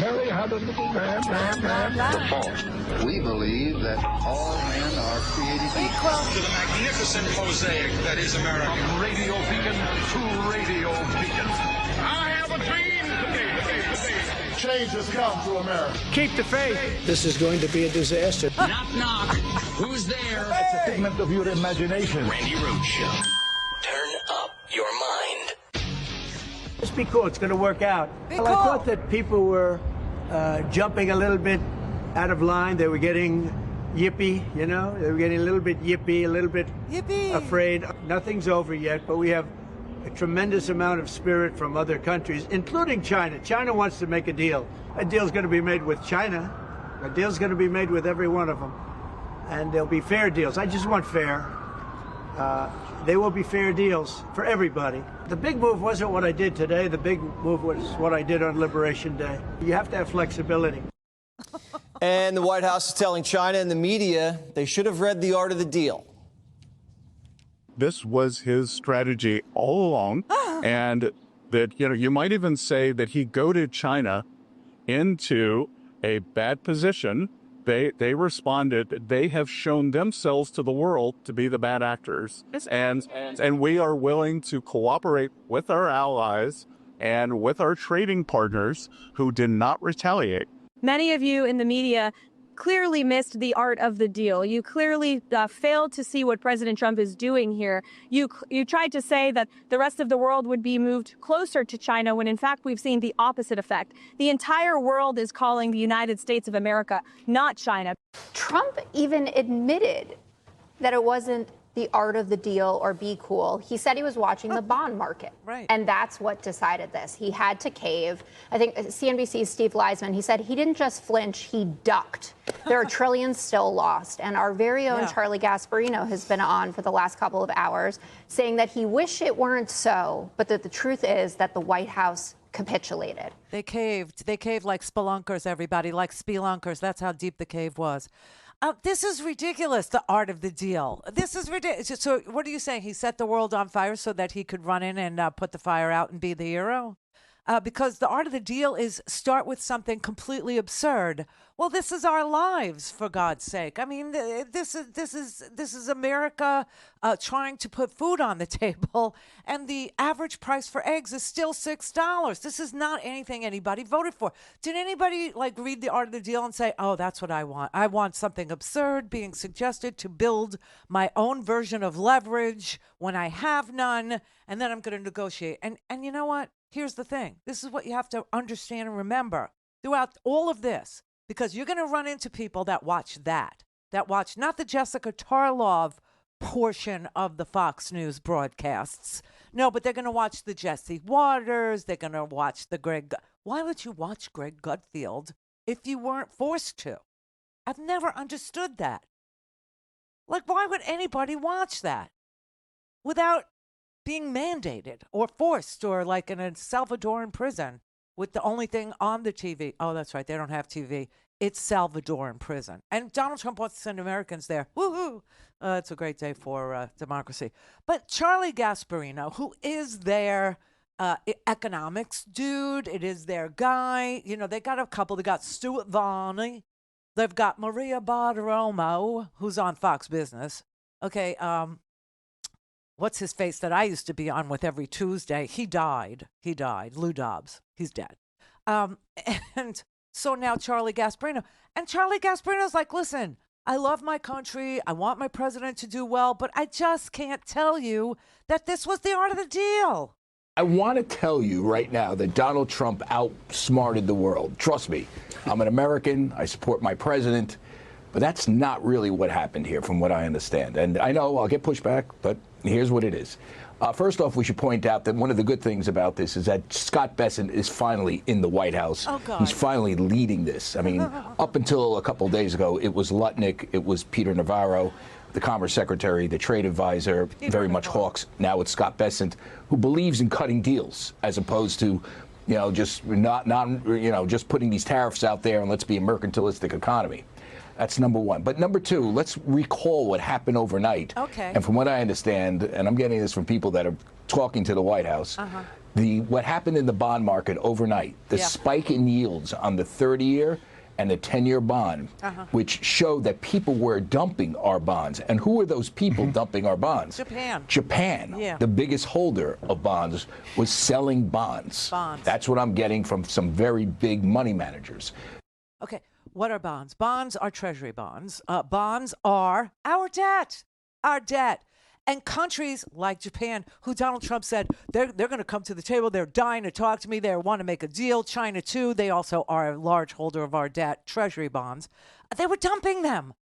Mary had a little lamb. False. We believe that all men are created equal. To the magnificent mosaic that is America. From radio beacon to radio beacon. I have a dream today. Change has come to America. Keep the faith. This is going to be a disaster. Knock, knock. Who's there? It's a figment of your imagination. Randi Rhodes Show. Turn up your mind. Just be cool. It's going to work out. Well, I thought that people were jumping a little bit out of line. They were getting yippy, you know? They were getting a little bit yippy, a little bit afraid. Nothing's over yet, but we have a tremendous amount of spirit from other countries, including China. China wants to make a deal. A deal's going to be made with China. A deal's going to be made with every one of them. And there'll be fair deals. I just want fair. They will be fair deals for everybody. The big move wasn't what I did today. The big move was what I did on Liberation Day. You have to have flexibility. And the White House is telling China and the media they should have read The Art of the Deal. This was his strategy all along, and that, you know, you might even say that he goaded China into a bad position. They responded. They have shown themselves to the world to be the bad actors, and we are willing to cooperate with our allies and with our trading partners who did not retaliate. Many of you in the media clearly missed the art of the deal. You clearly failed to see what President Trump is doing here. You tried to say that the rest of the world would be moved closer to China when in fact we've seen the opposite effect. The entire world is calling the United States of America, not China. Trump even admitted that it wasn't the art of the deal or be cool. He said he was watching the bond market. Right. And that's what decided this. He had to cave. I think CNBC's Steve Leisman, he said he didn't just flinch, he ducked. There are trillions still lost. And our very own Charlie Gasparino has been on for the last couple of hours saying that he wished it weren't so, but that the truth is that the White House capitulated. They caved. They caved like spelunkers, everybody, like spelunkers. That's how deep the cave was. This is ridiculous, the art of the deal. This is ridiculous. So what are you saying? He set the world on fire so that he could run in and put the fire out and be the hero? Because the art of the deal is start with something completely absurd. Well, this is our lives, for God's sake. I mean, this is America trying to put food on the table, and the average price for eggs is still $6. This is not anything anybody voted for. Did anybody read the art of the deal and say, "Oh, that's what I want. I want something absurd being suggested to build my own version of leverage when I have none, and then I'm going to negotiate." And you know what? Here's the thing. This is what you have to understand and remember throughout all of this, because you're going to run into people that watch not the Jessica Tarlov portion of the Fox News broadcasts. No, but they're going to watch the Jesse Waters. They're going to watch the Greg. Why would you watch Greg Gutfeld if you weren't forced to? I've never understood that. Why would anybody watch that without being mandated or forced, or like in a Salvadoran prison with the only thing on the TV? Oh, that's right. They don't have TV. It's Salvadoran prison. And Donald Trump wants to send Americans there. Woohoo. It's a great day for democracy. But Charlie Gasparino, who is their economics dude, it is their guy. You know, they got a couple. They got Stuart Varney. They've got Maria Bartiromo, who's on Fox Business. Okay, what's his face that I used to be on with every Tuesday? He died. Lou Dobbs. He's dead. And so now Charlie Gasparino. And Charlie Gasparino's like, listen, I love my country. I want my president to do well, but I just can't tell you that this was the art of the deal. I want to tell you right now that Donald Trump outsmarted the world. Trust me. I'm an American. I support my president. But that's not really what happened here, from what I understand. And I know I'll get pushback, but here's what it is. First off, we should point out that one of the good things about this is that Scott Bessent is finally in the White House. Oh, God. He's finally leading this. I mean, up until a couple of days ago, it was Lutnick, it was Peter Navarro, the Commerce Secretary, the Trade Advisor, very much hawks. Now it's Scott Bessent, who believes in cutting deals as opposed to, just just putting these tariffs out there and let's be a mercantilistic economy. That's number one. But number two, let's recall what happened overnight. Okay. And from what I understand, and I'm getting this from people that are talking to the White House, What happened in the bond market overnight, the spike in yields on the 30-year and the 10-year bond, which showed that people were dumping our bonds. And who were those people dumping our bonds? Japan, the biggest holder of bonds, was selling bonds. That's what I'm getting from some very big money managers. Okay, what are bonds? Bonds are treasury bonds. Bonds are our debt. Our debt. And countries like Japan, who Donald Trump said they're going to come to the table, they're dying to talk to me, they want to make a deal. China, too, they also are a large holder of our debt, treasury bonds. They were dumping them.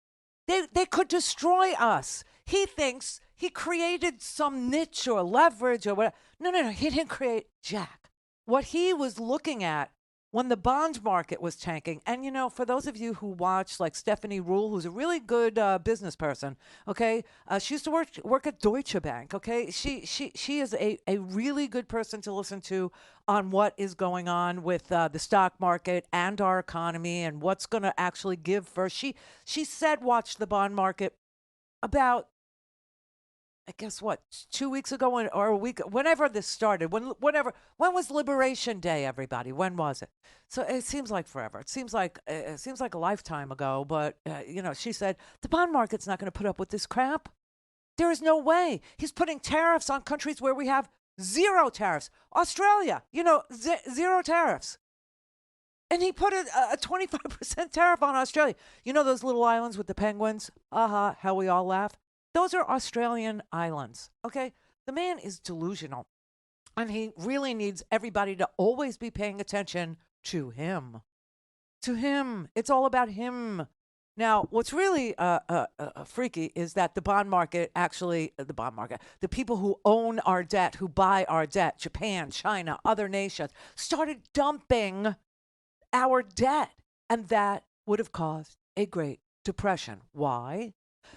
They could destroy us. He thinks he created some niche or leverage or whatever. No, he didn't create jack. What he was looking at when the bond market was tanking, and for those of you who watch, like Stephanie Ruhle, who's a really good business person, okay, she used to work at Deutsche Bank, okay, she is a really good person to listen to on what is going on with the stock market and our economy and what's going to actually give first. She said watch the bond market about, I guess 2 weeks ago or a week, whenever this started, when was Liberation Day, everybody? When was it? So it seems like forever. It seems like a lifetime ago. But she said the bond market's not going to put up with this crap. There is no way. He's putting tariffs on countries where we have zero tariffs. Australia, zero tariffs. And he put a 25% tariff on Australia. Those little islands with the penguins? How we all laugh. Those are Australian islands, okay? The man is delusional, and he really needs everybody to always be paying attention to him. To him. It's all about him. Now, what's really freaky is that the bond market, the people who own our debt, who buy our debt, Japan, China, other nations, started dumping our debt, and that would have caused a Great Depression. Why?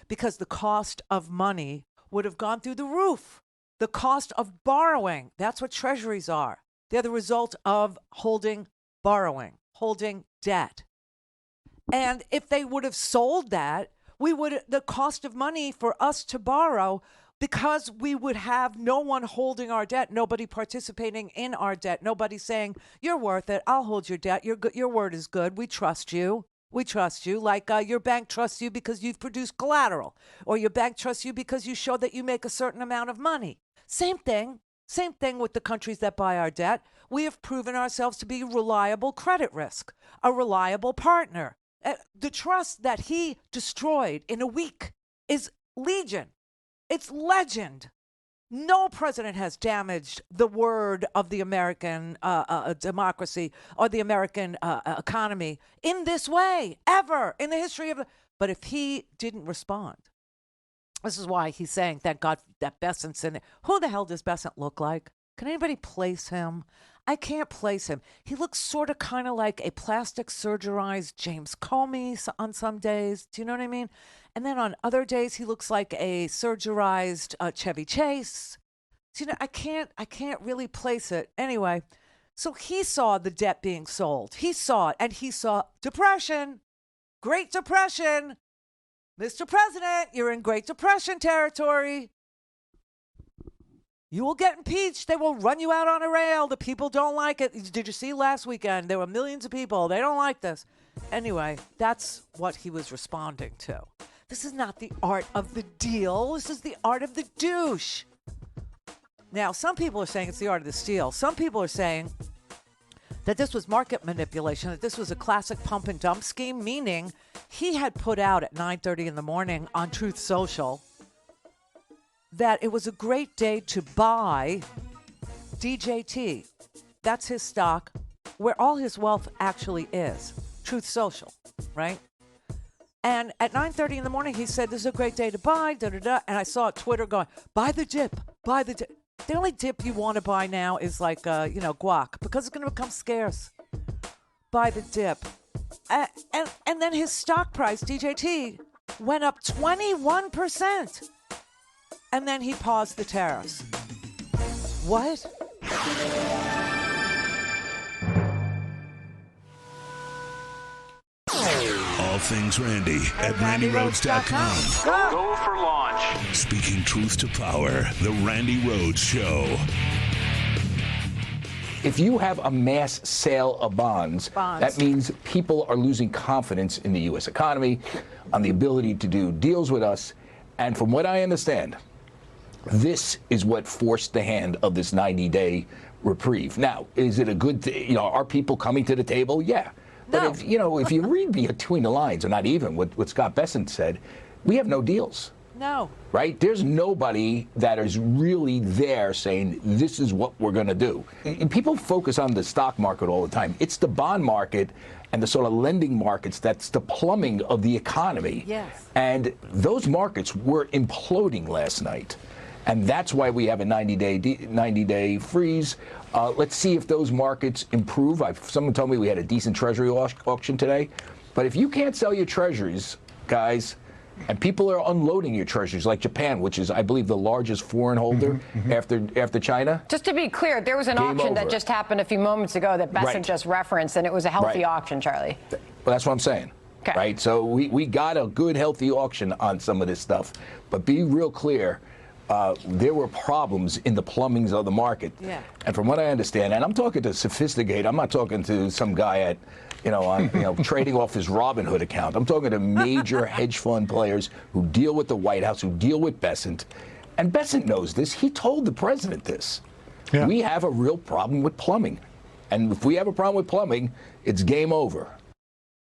Because the cost of money would have gone through the roof. The cost of borrowing, that's what treasuries are. They're the result of holding debt. And if they would have sold that, the cost of money for us to borrow, because we would have no one holding our debt, nobody participating in our debt, nobody saying, you're worth it, I'll hold your debt, your word is good, we trust you. We trust you, like your bank trusts you because you've produced collateral, or your bank trusts you because you show that you make a certain amount of money. Same thing with the countries that buy our debt. We have proven ourselves to be reliable credit risk, a reliable partner. The trust that he destroyed in a week is legion. It's legend. No president has damaged the word of the American democracy or the American economy in this way, ever in the history of But if he didn't respond, this is why he's saying, thank God that Bessent's in it. Who the hell does Bessent look like? Can anybody place him? I can't place him. He looks sort of kind of like a plastic surgerized James Comey on some days. Do you know what I mean? And then on other days, he looks like a surgerized Chevy Chase. So, I can't really place it. Anyway, so he saw the debt being sold. He saw it, and he saw depression, Great Depression. Mr. President, you're in Great Depression territory. You will get impeached. They will run you out on a rail. The people don't like it. Did you see last weekend? There were millions of people. They don't like this. Anyway, that's what he was responding to. This is not the art of the deal. This is the art of the douche. Now, some people are saying it's the art of the steal. Some people are saying that this was market manipulation, that this was a classic pump and dump scheme, meaning he had put out at 9:30 in the morning on Truth Social that it was a great day to buy DJT. That's his stock, where all his wealth actually is. Truth Social, right? And at 9:30 in the morning, he said, this is a great day to buy, da-da-da. And I saw Twitter going, buy the dip, buy the dip. The only dip you want to buy now is like, guac, because it's going to become scarce. Buy the dip. And then his stock price, DJT, went up 21%. And then he paused the tariffs. What? All things Randi at RandiRhodes.com. Go for launch. Speaking truth to power, The Randi Rhodes Show. if you have a mass sale of bonds, that means people are losing confidence in the U.S. economy, on the ability to do deals with us. And from what I understand, this is what forced the hand of this 90-day reprieve. Now, is it a good thing? You know, are people coming to the table? Yeah. But No. if you read between the lines, or not even what Scott Bessent said, we have no deals. No. Right? There's nobody that is really there saying this is what we're going to do. And people focus on the stock market all the time. It's the bond market and the sort of lending markets that's the plumbing of the economy. Yes. And those markets were imploding last night. And that's why we have a 90-day freeze. Let's see if those markets improve. Someone told me we had a decent Treasury auction today. But if you can't sell your Treasuries, guys, and people are unloading your Treasuries, like Japan, which is, I believe, the largest foreign holder after China. Just to be clear, there was an auction that just happened a few moments ago that Bastids just referenced, and it was a healthy auction, Charlie. Well, that's what I'm saying. Okay. Right? So we got a good, healthy auction on some of this stuff. But be real clear, there were problems in the plumbings of the market. Yeah. And from what I understand, and I'm talking to sophisticated, I'm not talking to some guy at, trading off his Robinhood account. I'm talking to major hedge fund players who deal with the White House, who deal with Bessent. And Bessent knows this. He told the president this. Yeah. We have a real problem with plumbing. And if we have a problem with plumbing, it's game over.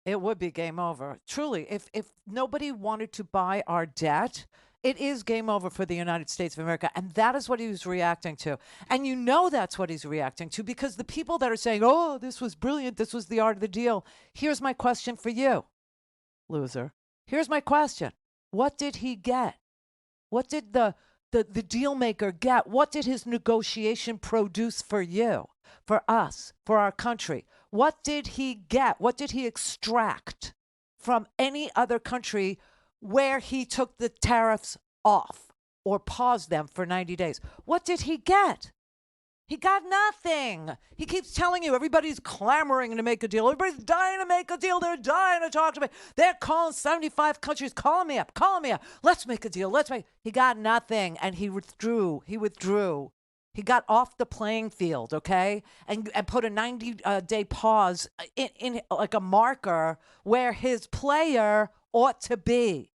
It would be game over. Truly, if nobody wanted to buy our debt, it is game over for the United States of America. And that is what he was reacting to. And you know that's what he's reacting to, because the people that are saying, oh, this was brilliant, this was the art of the deal. Here's my question for you, loser. Here's my question. What did he get? What did the deal maker get? What did his negotiation produce for you, for us, for our country? What did he get? What did he extract from any other country where he took the tariffs off or paused them for 90 days? What did he get? He got nothing. He keeps telling you everybody's clamoring to make a deal. Everybody's dying to make a deal. They're dying to talk to me. They're calling 75 countries, calling me up. Let's make a deal. He got nothing, and he withdrew. He got off the playing field, okay, and put a 90-day pause in like a marker where his player ought to be.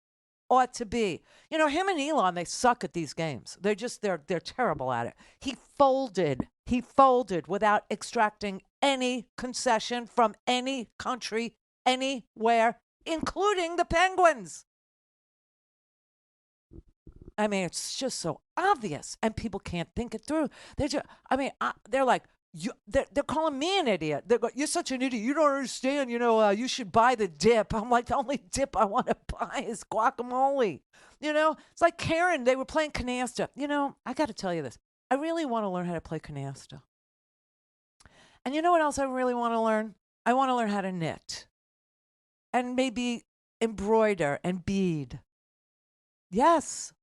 You know, him and Elon, they suck at these games. They're terrible at it. He folded without extracting any concession from any country, anywhere, including the Penguins. I mean, it's just so obvious, and people can't think it through. They're like, they're calling me an idiot. They're going, you're such an idiot. You don't understand. You should buy the dip. I'm like, the only dip I want to buy is guacamole. It's like Karen. They were playing canasta. I got to tell you this. I really want to learn how to play canasta. And you know what else I really want to learn? I want to learn how to knit and maybe embroider and bead. Yes,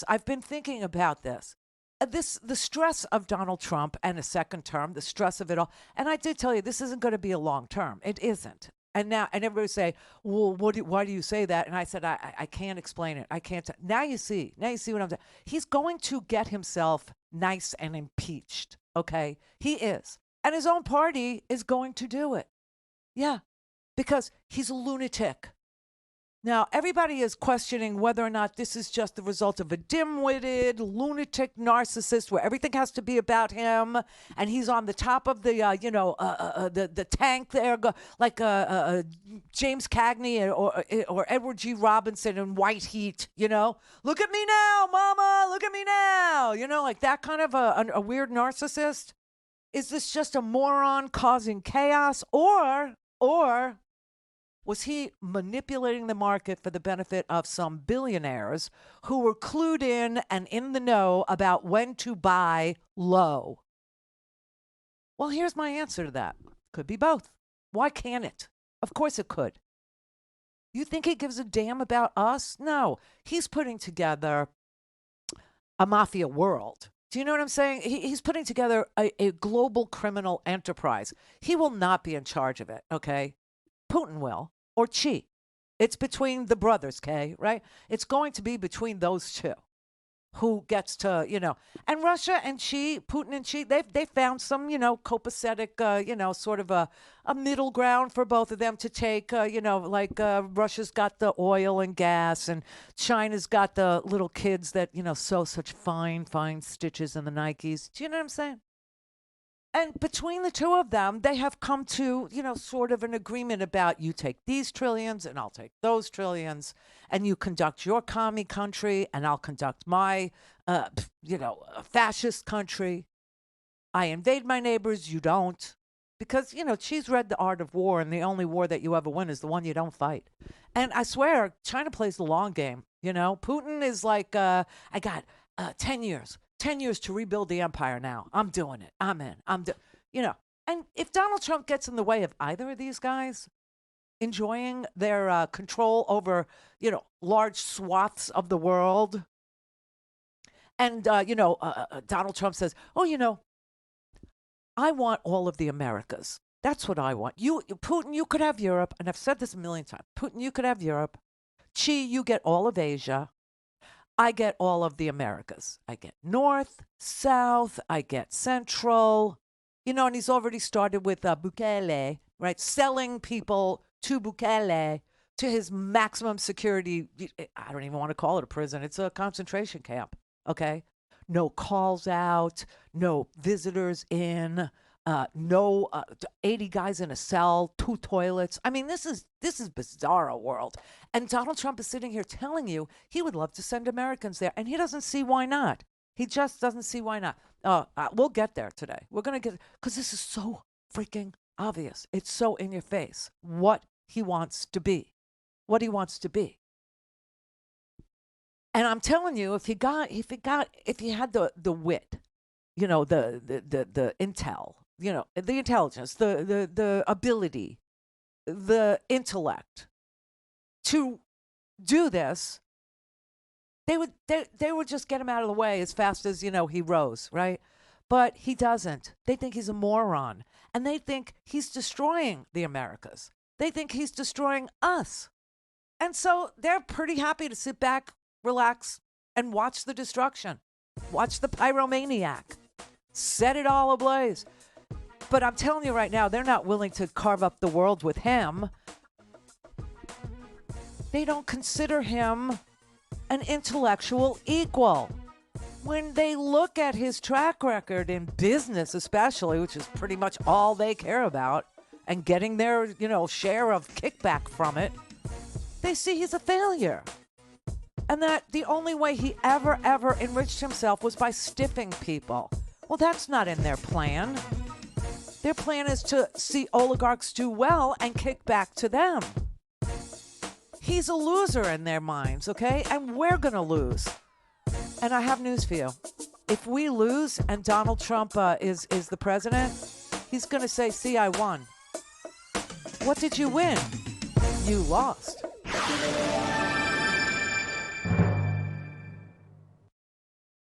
I've been thinking about this. The stress of Donald Trump and a second term, the stress of it all. And I did tell you, this isn't going to be a long term. It isn't. And everybody say, well, why do you say that? And I said, I can't explain it. I can't. Now you see what I'm saying. He's going to get himself nice and impeached. Okay. He is. And his own party is going to do it. Yeah. Because he's a lunatic. Now, everybody is questioning whether or not this is just the result of a dim-witted, lunatic narcissist where everything has to be about him, and he's on the top of the tank there, like James Cagney or Edward G. Robinson in White Heat, Look at me now, mama, look at me now, like that kind of a weird narcissist. Is this just a moron causing chaos, or was he manipulating the market for the benefit of some billionaires who were clued in and in the know about when to buy low? Well, here's my answer to that. Could be both. Why can't it? Of course it could. You think he gives a damn about us? No. He's putting together a mafia world. Do you know what I'm saying? He's putting together a global criminal enterprise. He will not be in charge of it, okay? Putin will, or Xi. It's between the brothers, okay, right? It's going to be between those two. who gets to, and Russia and Putin and Xi, they found some, copacetic, sort of a middle ground for both of them to take, Russia's got the oil and gas, and China's got the little kids that, sew such fine stitches in the Nikes. Do you know what I'm saying? And between the two of them, they have come to, sort of an agreement about you take these trillions and I'll take those trillions, and you conduct your commie country and I'll conduct my, fascist country. I invade my neighbors, you don't. Because, she's read The Art of War, and the only war that you ever win is the one you don't fight. And I swear, China plays the long game, Putin is like, I got 10 years. 10 years to rebuild the empire now. I'm doing it. I'm in. And if Donald Trump gets in the way of either of these guys enjoying their control over, large swaths of the world, and, Donald Trump says, I want all of the Americas. That's what I want. Putin, you could have Europe, and I've said this a million times. Putin, you could have Europe. Xi, you get all of Asia. I get all of the Americas. I get North, South, I get Central, and he's already started with Bukele, right? Selling people to Bukele, to his maximum security. I don't even want to call it a prison. It's a concentration camp, okay? No calls out, no visitors in, no 80 guys in a cell, 2 toilets. I mean, this is bizarro world. And Donald Trump is sitting here telling you he would love to send Americans there, and he doesn't see why not. He just doesn't see why not. We'll get there today. We're going to get, because this is so freaking obvious. It's so in your face what he wants to be. What he wants to be. And I'm telling you, if he had the wit, the intel, the intelligence, the ability, the intellect to do this, they would just get him out of the way as fast as, he rose, right? But he doesn't. They think he's a moron, and they think he's destroying the Americas. They think he's destroying us. And so they're pretty happy to sit back, relax, and watch the destruction. Watch the pyromaniac. Set it all ablaze. But I'm telling you right now, they're not willing to carve up the world with him. They don't consider him an intellectual equal. When they look at his track record in business especially, which is pretty much all they care about, and getting their, share of kickback from it, they see he's a failure. And that the only way he ever enriched himself was by stiffing people. Well, that's not in their plan. Their plan is to see oligarchs do well and kick back to them. He's a loser in their minds, okay? And we're going to lose. And I have news for you. If we lose and Donald Trump is the president, he's going to say, see, I won. What did you win? You lost.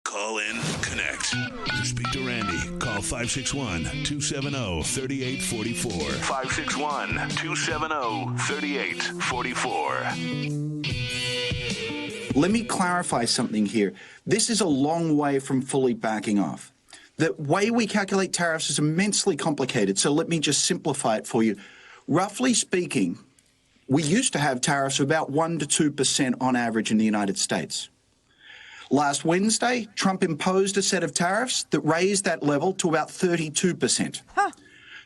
Call in, connect. To speak to Randi, call 561-270-3844. 561-270-3844. Let me clarify something here. This is a long way from fully backing off. The way we calculate tariffs is immensely complicated, so let me just simplify it for you. Roughly speaking, we used to have tariffs of about 1% to 2% on average in the United States. Last Wednesday, Trump imposed a set of tariffs that raised that level to about 32%. Huh.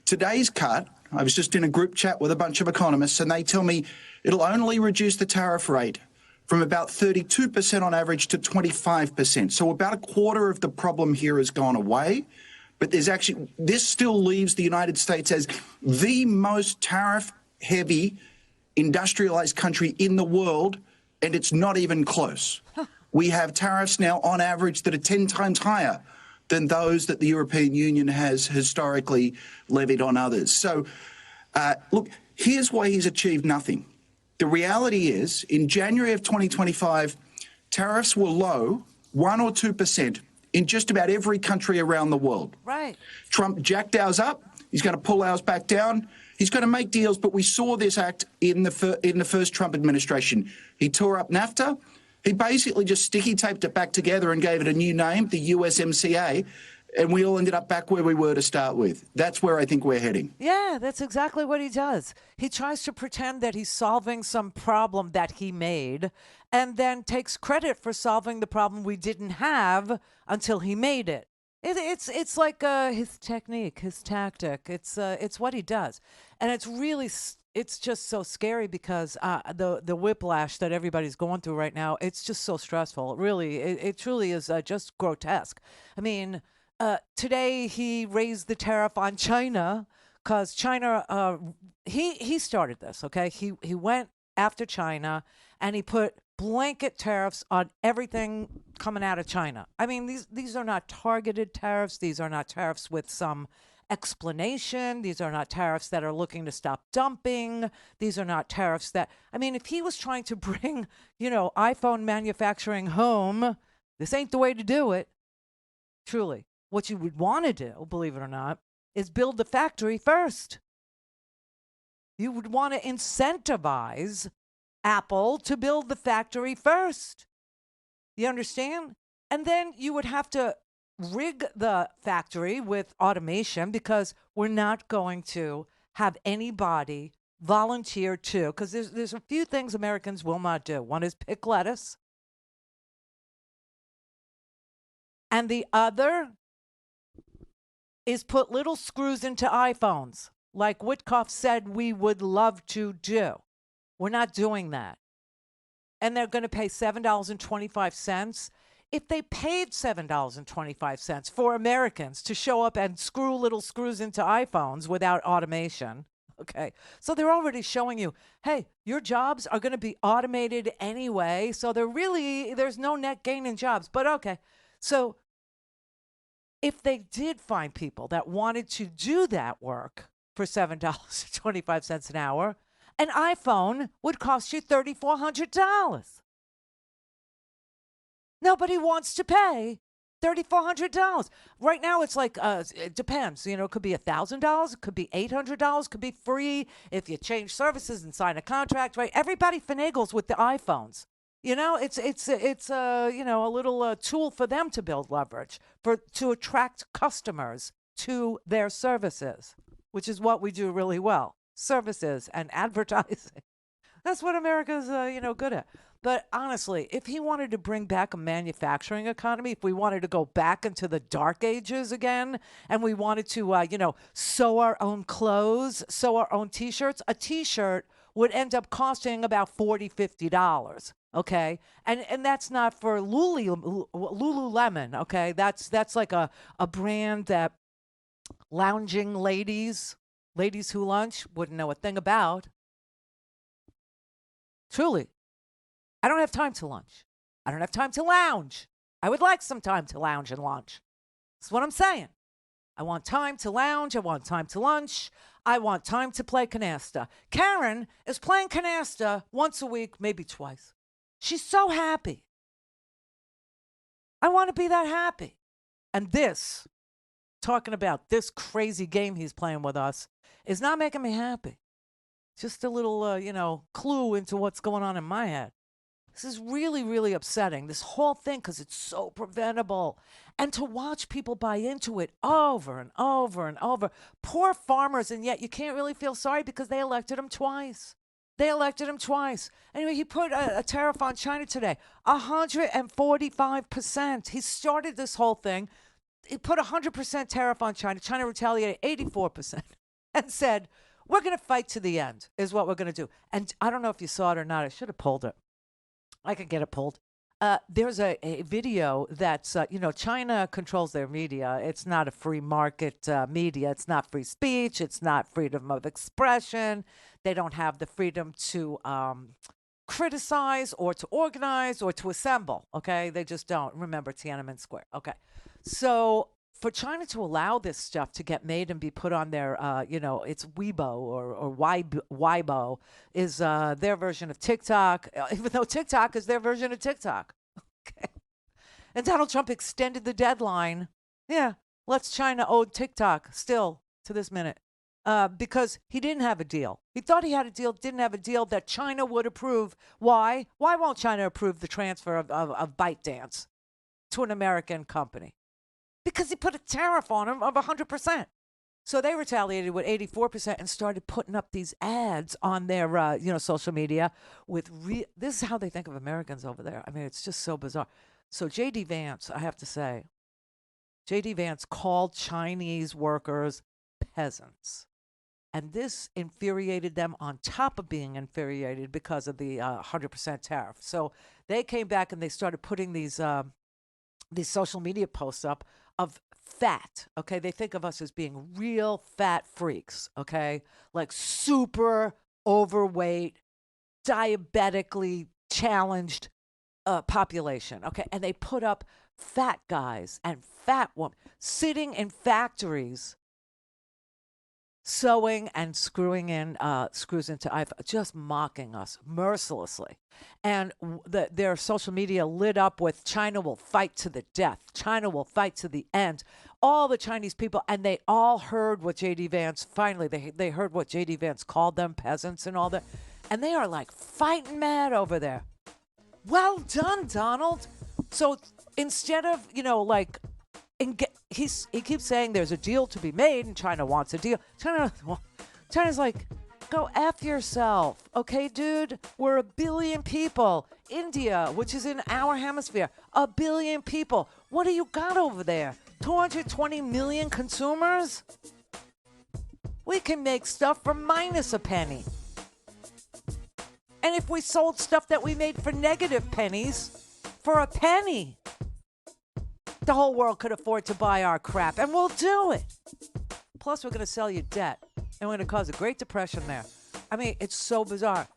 Today's cut, I was just in a group chat with a bunch of economists, and they tell me it'll only reduce the tariff rate from about 32% on average to 25%. So about a quarter of the problem here has gone away. But this still leaves the United States as the most tariff-heavy industrialized country in the world, and it's not even close. Huh. We have tariffs now on average that are 10 times higher than those that the European Union has historically levied on others. So, look, here's why he's achieved nothing. The reality is, in January of 2025, tariffs were low, 1 or 2%, in just about every country around the world. Right. Trump jacked ours up. He's going to pull ours back down. He's going to make deals, but we saw this act in the first Trump administration. He tore up NAFTA. He basically just sticky taped it back together and gave it a new name, the USMCA, and we all ended up back where we were to start with. That's where I think we're heading. Yeah, that's exactly what he does. He tries to pretend that he's solving some problem that he made and then takes credit for solving the problem we didn't have until he made it. It's like his technique, his tactic. It's what he does. And it's just so scary because the whiplash that everybody's going through right now, it's just so stressful. Really, it truly is just grotesque. I mean, today he raised the tariff on China because China, he started this, okay? He went after China and he put blanket tariffs on everything coming out of China. I mean, these are not targeted tariffs. These are not tariffs with some explanation. These are not tariffs that are looking to stop dumping. These are not tariffs that, I mean, if he was trying to bring, iPhone manufacturing home, this ain't the way to do it. Truly. What you would want to do, believe it or not, is build the factory first. You would want to incentivize Apple to build the factory first. You understand? And then you would have to rig the factory with automation because we're not going to have anybody volunteer to, because there's a few things Americans will not do. One is pick lettuce. And the other is put little screws into iPhones, like Witkoff said we would love to do. We're not doing that. And they're going to pay $7.25. If they paid $7.25 for Americans to show up and screw little screws into iPhones without automation, okay, so they're already showing you, hey, your jobs are going to be automated anyway, so there's no net gain in jobs. But okay, so if they did find people that wanted to do that work for $7.25 an hour, an iPhone would cost you $3,400. Nobody wants to pay $3,400. Right now, it's like, it depends. It could be $1,000. It could be $800. It could be free if you change services and sign a contract, right? Everybody finagles with the iPhones. It's a little tool for them to build leverage, to attract customers to their services, which is what we do really well. Services and advertising. That's what America's, good at. But honestly, if he wanted to bring back a manufacturing economy, if we wanted to go back into the dark ages again, and we wanted to, sew our own clothes, sew our own T-shirts, a T-shirt would end up costing about $40, $50. Okay, and that's not for Lululemon. Okay, that's like a brand that lounging ladies who lunch wouldn't know a thing about. Truly, I don't have time to lunch. I don't have time to lounge. I would like some time to lounge and lunch. That's what I'm saying. I want time to lounge. I want time to lunch. I want time to play canasta. Karen is playing canasta once a week, maybe twice. She's so happy. I want to be that happy. And talking about this crazy game he's playing with us, is not making me happy. Just a little, clue into what's going on in my head. This is really, really upsetting, this whole thing, because it's so preventable. And to watch people buy into it over and over and over. Poor farmers, and yet you can't really feel sorry because they elected him twice. Anyway, he put a tariff on China today, 145%. He started this whole thing. He put 100% tariff on China. China retaliated 84% and said, we're going to fight to the end is what we're going to do. And I don't know if you saw it or not. I should have pulled it. I could get it pulled. There's a video that's, China controls their media. It's not a free market media. It's not free speech. It's not freedom of expression. They don't have the freedom to criticize or to organize or to assemble. Okay, they just don't. Remember Tiananmen Square. Okay, so for China to allow this stuff to get made and be put on their, it's Weibo or Weibo is their version of TikTok, even though TikTok is their version of TikTok. Okay, and Donald Trump extended the deadline. Yeah, lets China owe TikTok still to this minute. because he didn't have a deal. He thought he had a deal, didn't have a deal that China would approve. Why? Why won't China approve the transfer of ByteDance to an American company? Because he put a tariff on him of 100%. So they retaliated with 84% and started putting up these ads on their, social media with this is how they think of Americans over there. I mean, it's just so bizarre. So J.D. Vance, I have to say, J.D. Vance called Chinese workers peasants. And this infuriated them on top of being infuriated because of the 100% tariff. So they came back and they started putting these social media posts up of fat, okay? They think of us as being real fat freaks, okay? Like super overweight, diabetically challenged population, okay? And they put up fat guys and fat women sitting in factories sewing and screwing in screws into iPhone, just mocking us mercilessly. And their social media lit up with China will fight to the death. China will fight to the end. All the Chinese people, and they all heard what J.D. Vance, finally, they heard what J.D. Vance called them, peasants and all that. And they are like fighting mad over there. Well done, Donald. So instead of, he keeps saying there's a deal to be made and China wants a deal. China's like, go F yourself. Okay, dude? We're 1 billion people. India, which is in our hemisphere, 1 billion people. What do you got over there? 220 million consumers? We can make stuff for minus a penny. And if we sold stuff that we made for negative pennies, for a penny, the whole world could afford to buy our crap, and we'll do it. Plus, we're going to sell you debt, and we're going to cause a Great Depression there. I mean, it's so bizarre.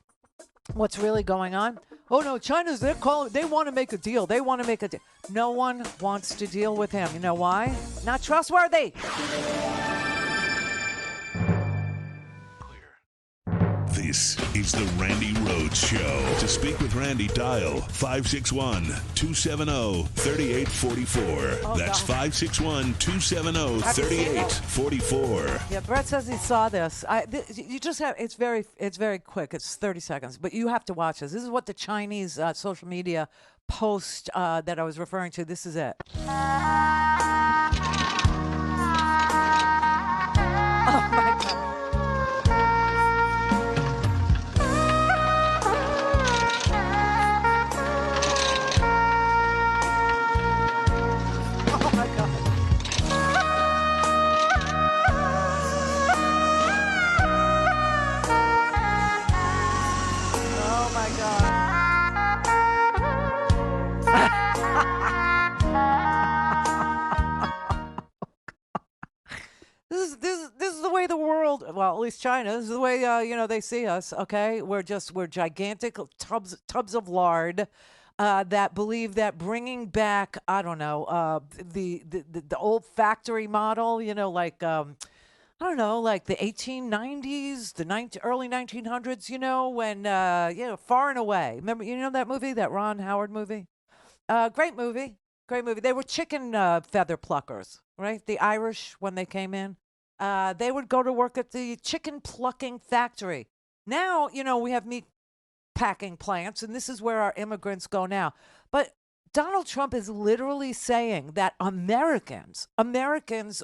What's really going on? Oh, no, China's, they want to make a deal. They want to make a deal. No one wants to deal with him. You know why? Not trustworthy. This is the Randi Rhodes Show. To speak with Randi, dial 561-270-3844. That's 561-270-3844. Yeah, Brett says he saw this. You just have, it's very quick. It's 30 seconds, but you have to watch this. This is what the Chinese social media post that I was referring to. This is it. Oh my God. This is the way the world, well, at least China, this is the way, they see us, okay? We're gigantic tubs of lard that believe that bringing back, I don't know, the old factory model, like the 1890s, the early 1900s, when, Far and Away. Remember, that movie, that Ron Howard movie? Great movie. They were chicken feather pluckers, right? The Irish, when they came in, they would go to work at the chicken plucking factory. Now, we have meat packing plants, and this is where our immigrants go now. But Donald Trump is literally saying that Americans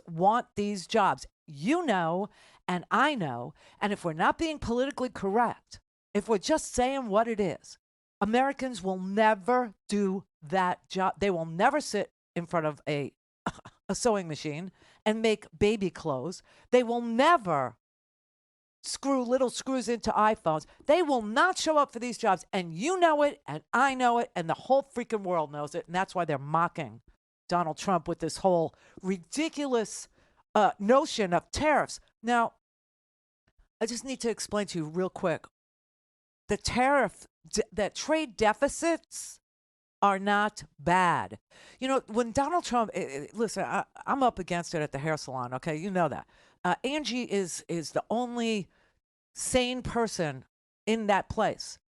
want these jobs. And I know, and if we're not being politically correct, if we're just saying what it is, Americans will never do that job. They will never sit in front of a sewing machine and make baby clothes. They will never screw little screws into iPhones. They will not show up for these jobs. And you know it, and I know it, and the whole freaking world knows it. And that's why they're mocking Donald Trump with this whole ridiculous notion of tariffs. Now, I just need to explain to you real quick. The that trade deficits are not bad. When Donald Trump, listen, I'm up against it at the hair salon, okay? You know that. Angie is the only sane person in that place.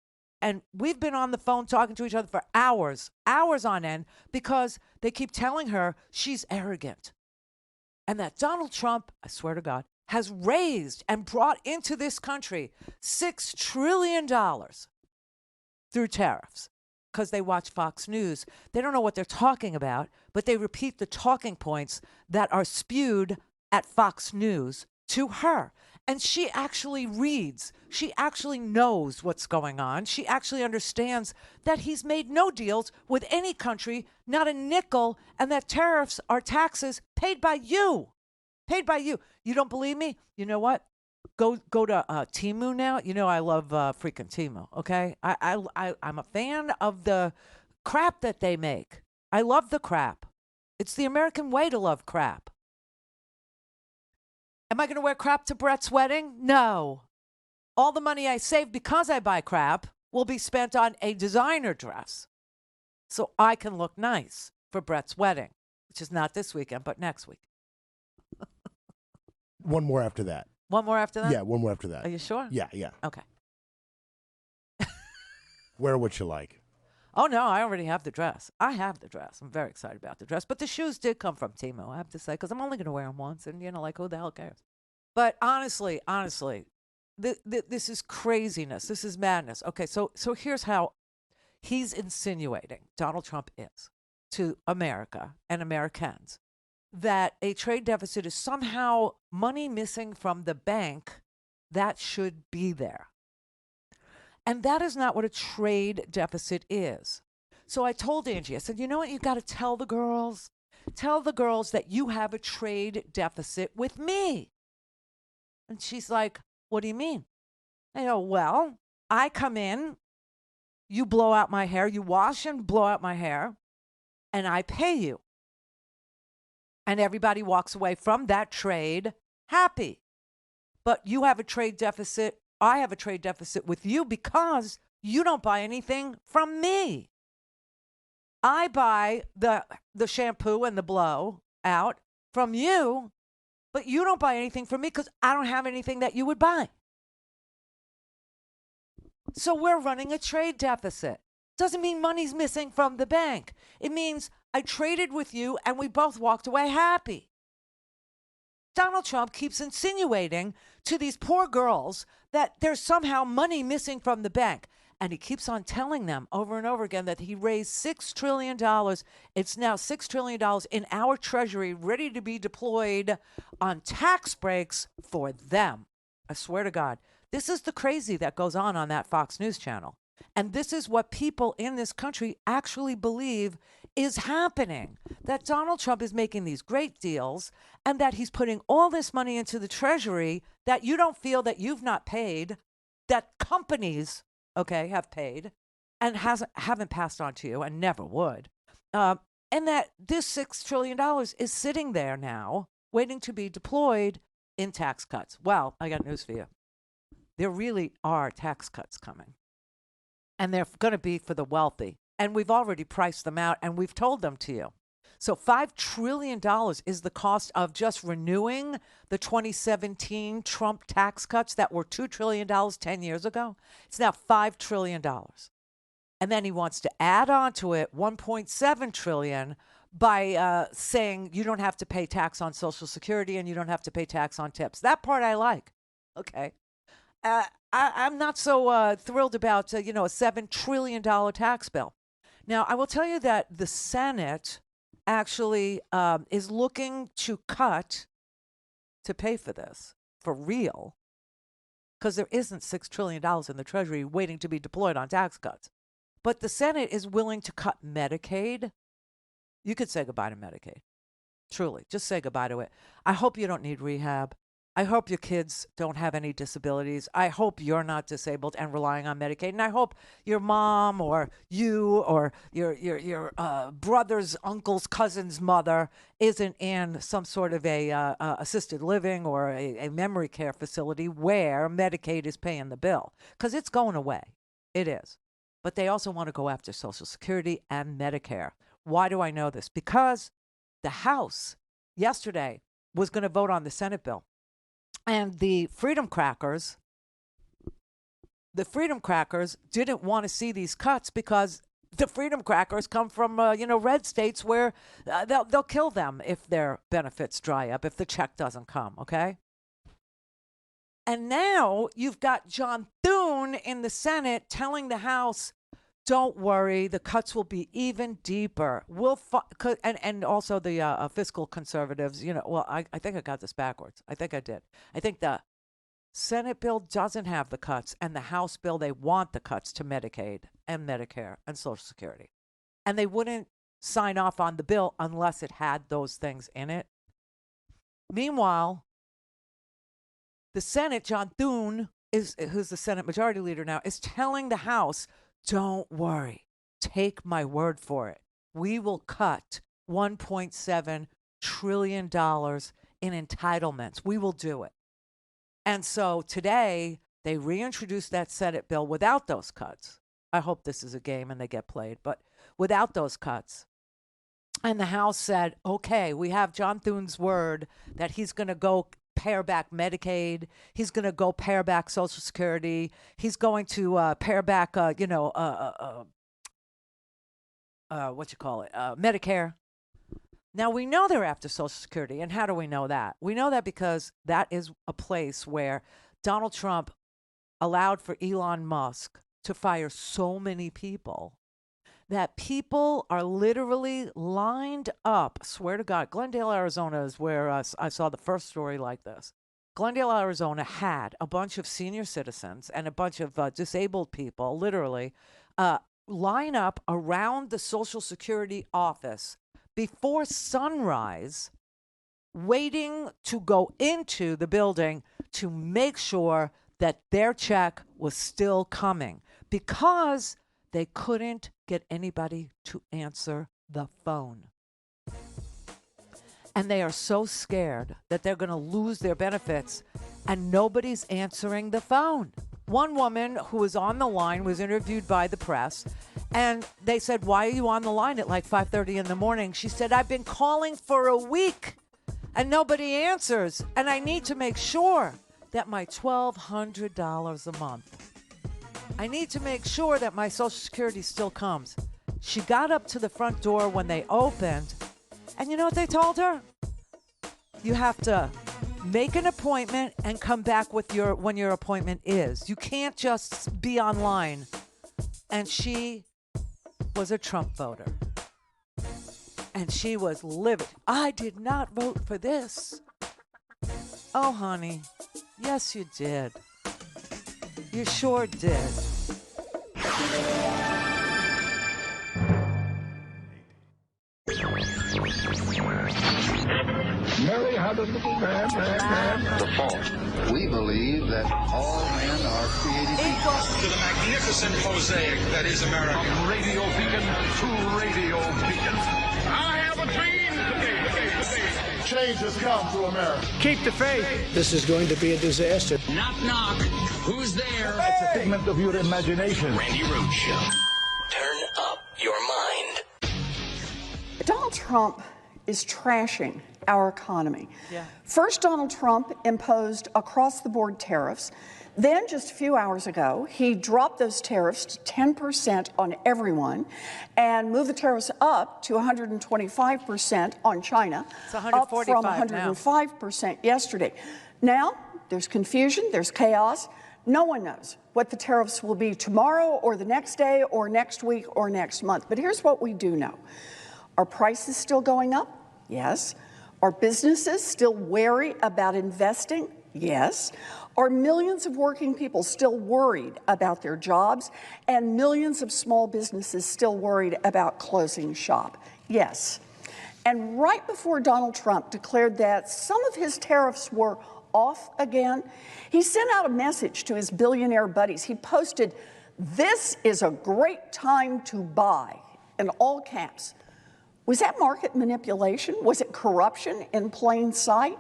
And we've been on the phone talking to each other for hours on end, because they keep telling her she's arrogant. And that Donald Trump, I swear to God, has raised and brought into this country $6 trillion through tariffs because they watch Fox News. They don't know what they're talking about, but they repeat the talking points that are spewed at Fox News to her. And she actually reads. She actually knows what's going on. She actually understands that he's made no deals with any country, not a nickel, and that tariffs are taxes paid by you. Paid by you. You don't believe me? You know what? Go to Temu now. You know I love freaking Temu, okay? I'm a fan of the crap that they make. I love the crap. It's the American way to love crap. Am I going to wear crap to Brett's wedding? No. All the money I save because I buy crap will be spent on a designer dress so I can look nice for Brett's wedding, which is not this weekend, but next week. One more after that. One more after that? Yeah, one more after that. Are you sure? Yeah, yeah. Okay. Wear what you like. Oh, no, I already have the dress. I have the dress. I'm very excited about the dress. But the shoes did come from Temu, I have to say, because I'm only going to wear them once. And, like, who the hell cares? But honestly, this is craziness. This is madness. Okay, so here's how he's insinuating, Donald Trump is, to America and Americans, that a trade deficit is somehow money missing from the bank that should be there. And that is not what a trade deficit is. So I told Angie, I said, you know what? You got to tell the girls that you have a trade deficit with me. And she's like, what do you mean? I go, well, I come in, you blow out my hair, you wash and blow out my hair, and I pay you. And everybody walks away from that trade happy. But you have a trade deficit. I have a trade deficit with you because you don't buy anything from me. I buy the shampoo and the blow out from you, but you don't buy anything from me because I don't have anything that you would buy. So we're running a trade deficit. Doesn't mean money's missing from the bank. It means I traded with you and we both walked away happy. Donald Trump keeps insinuating to these poor girls that there's somehow money missing from the bank. And he keeps on telling them over and over again that he raised $6 trillion. It's now $6 trillion in our treasury ready to be deployed on tax breaks for them. I swear to God, this is the crazy that goes on that Fox News channel. And this is what people in this country actually believe is happening, that Donald Trump is making these great deals and that he's putting all this money into the treasury that you don't feel that you've not paid, that companies, okay, have paid and haven't passed on to you and never would. And that this $6 trillion is sitting there now waiting to be deployed in tax cuts. Well, I got news for you. There really are tax cuts coming. And they're going to be for the wealthy. And we've already priced them out, and we've told them to you. So $5 trillion is the cost of just renewing the 2017 Trump tax cuts that were $2 trillion 10 years ago. It's now $5 trillion. And then he wants to add on to it $1.7 trillion by saying you don't have to pay tax on Social Security and you don't have to pay tax on tips. That part I like. Okay. I'm not so thrilled about, a $7 trillion tax bill. Now, I will tell you that the Senate actually is looking to cut to pay for this, for real, because there isn't $6 trillion in the Treasury waiting to be deployed on tax cuts. But the Senate is willing to cut Medicaid. You could say goodbye to Medicaid. Truly, just say goodbye to it. I hope you don't need rehab. I hope your kids don't have any disabilities. I hope you're not disabled and relying on Medicaid. And I hope your mom or you or your brother's, uncle's, cousin's mother isn't in some sort of a assisted living or a memory care facility where Medicaid is paying the bill. Because it's going away. It is. But they also want to go after Social Security and Medicare. Why do I know this? Because the House yesterday was going to vote on the Senate bill. And the Freedom Crackers didn't want to see these cuts because the Freedom Crackers come from, red states where they'll kill them if their benefits dry up, if the check doesn't come, okay? And now you've got John Thune in the Senate telling the House, don't worry, the cuts will be even deeper. And also the fiscal conservatives, I think I got this backwards. I think I did. I think the Senate bill doesn't have the cuts, and the House bill, they want the cuts to Medicaid and Medicare and Social Security. And they wouldn't sign off on the bill unless it had those things in it. Meanwhile, the Senate, John Thune, who's the Senate Majority Leader now, is telling the House, don't worry, take my word for it. We will cut $1.7 trillion in entitlements. We will do it. And so today, they reintroduced that Senate bill without those cuts. I hope this is a game and they get played, but without those cuts. And the House said, okay, we have John Thune's word that he's going to go pare back Medicaid. He's going to go pare back Social Security. He's going to pare back, Medicare. Now, we know they're after Social Security. And how do we know that? We know that because that is a place where Donald Trump allowed for Elon Musk to fire so many people that people are literally lined up. Swear to God, Glendale, Arizona is where I saw the first story like this. Glendale, Arizona had a bunch of senior citizens and a bunch of disabled people literally line up around the Social Security office before sunrise, waiting to go into the building to make sure that their check was still coming because they couldn't get anybody to answer the phone. And they are so scared that they're going to lose their benefits, and nobody's answering the phone. One woman who was on the line was interviewed by the press, and they said, why are you on the line at like 5:30 in the morning? She said, I've been calling for a week, and nobody answers, and I need to make sure that my $1,200 a month, I need to make sure that my Social Security still comes. She got up to the front door when they opened, and you know what they told her? You have to make an appointment and come back with when your appointment is. You can't just be online. And she was a Trump voter. And she was livid. I did not vote for this. Oh, honey. Yes, you did. You sure did. Mary had a little man. The fault. We believe that all men are created equal. To the magnificent mosaic that is America. From radio beacon to radio beacon. I have a dream today. Change has come to America. Keep the faith. This is going to be a disaster. Knock, knock. Who's there? It's a figment of your imagination. Randi Rhodes Show. Turn up your mind. Donald Trump is trashing our economy. Yeah. First, Donald Trump imposed across-the-board tariffs. Then, just a few hours ago, he dropped those tariffs to 10% on everyone and moved the tariffs up to 125% on China, It's up from 105% yesterday. Now, there's confusion, there's chaos. No one knows what the tariffs will be tomorrow or the next day or next week or next month. But here's what we do know. Are prices still going up? Yes. Are businesses still wary about investing? Yes. Are millions of working people still worried about their jobs and millions of small businesses still worried about closing shop? Yes. And right before Donald Trump declared that some of his tariffs were off again, he sent out a message to his billionaire buddies. He posted, "This is a great time to buy," in all caps. Was that market manipulation? Was it corruption in plain sight?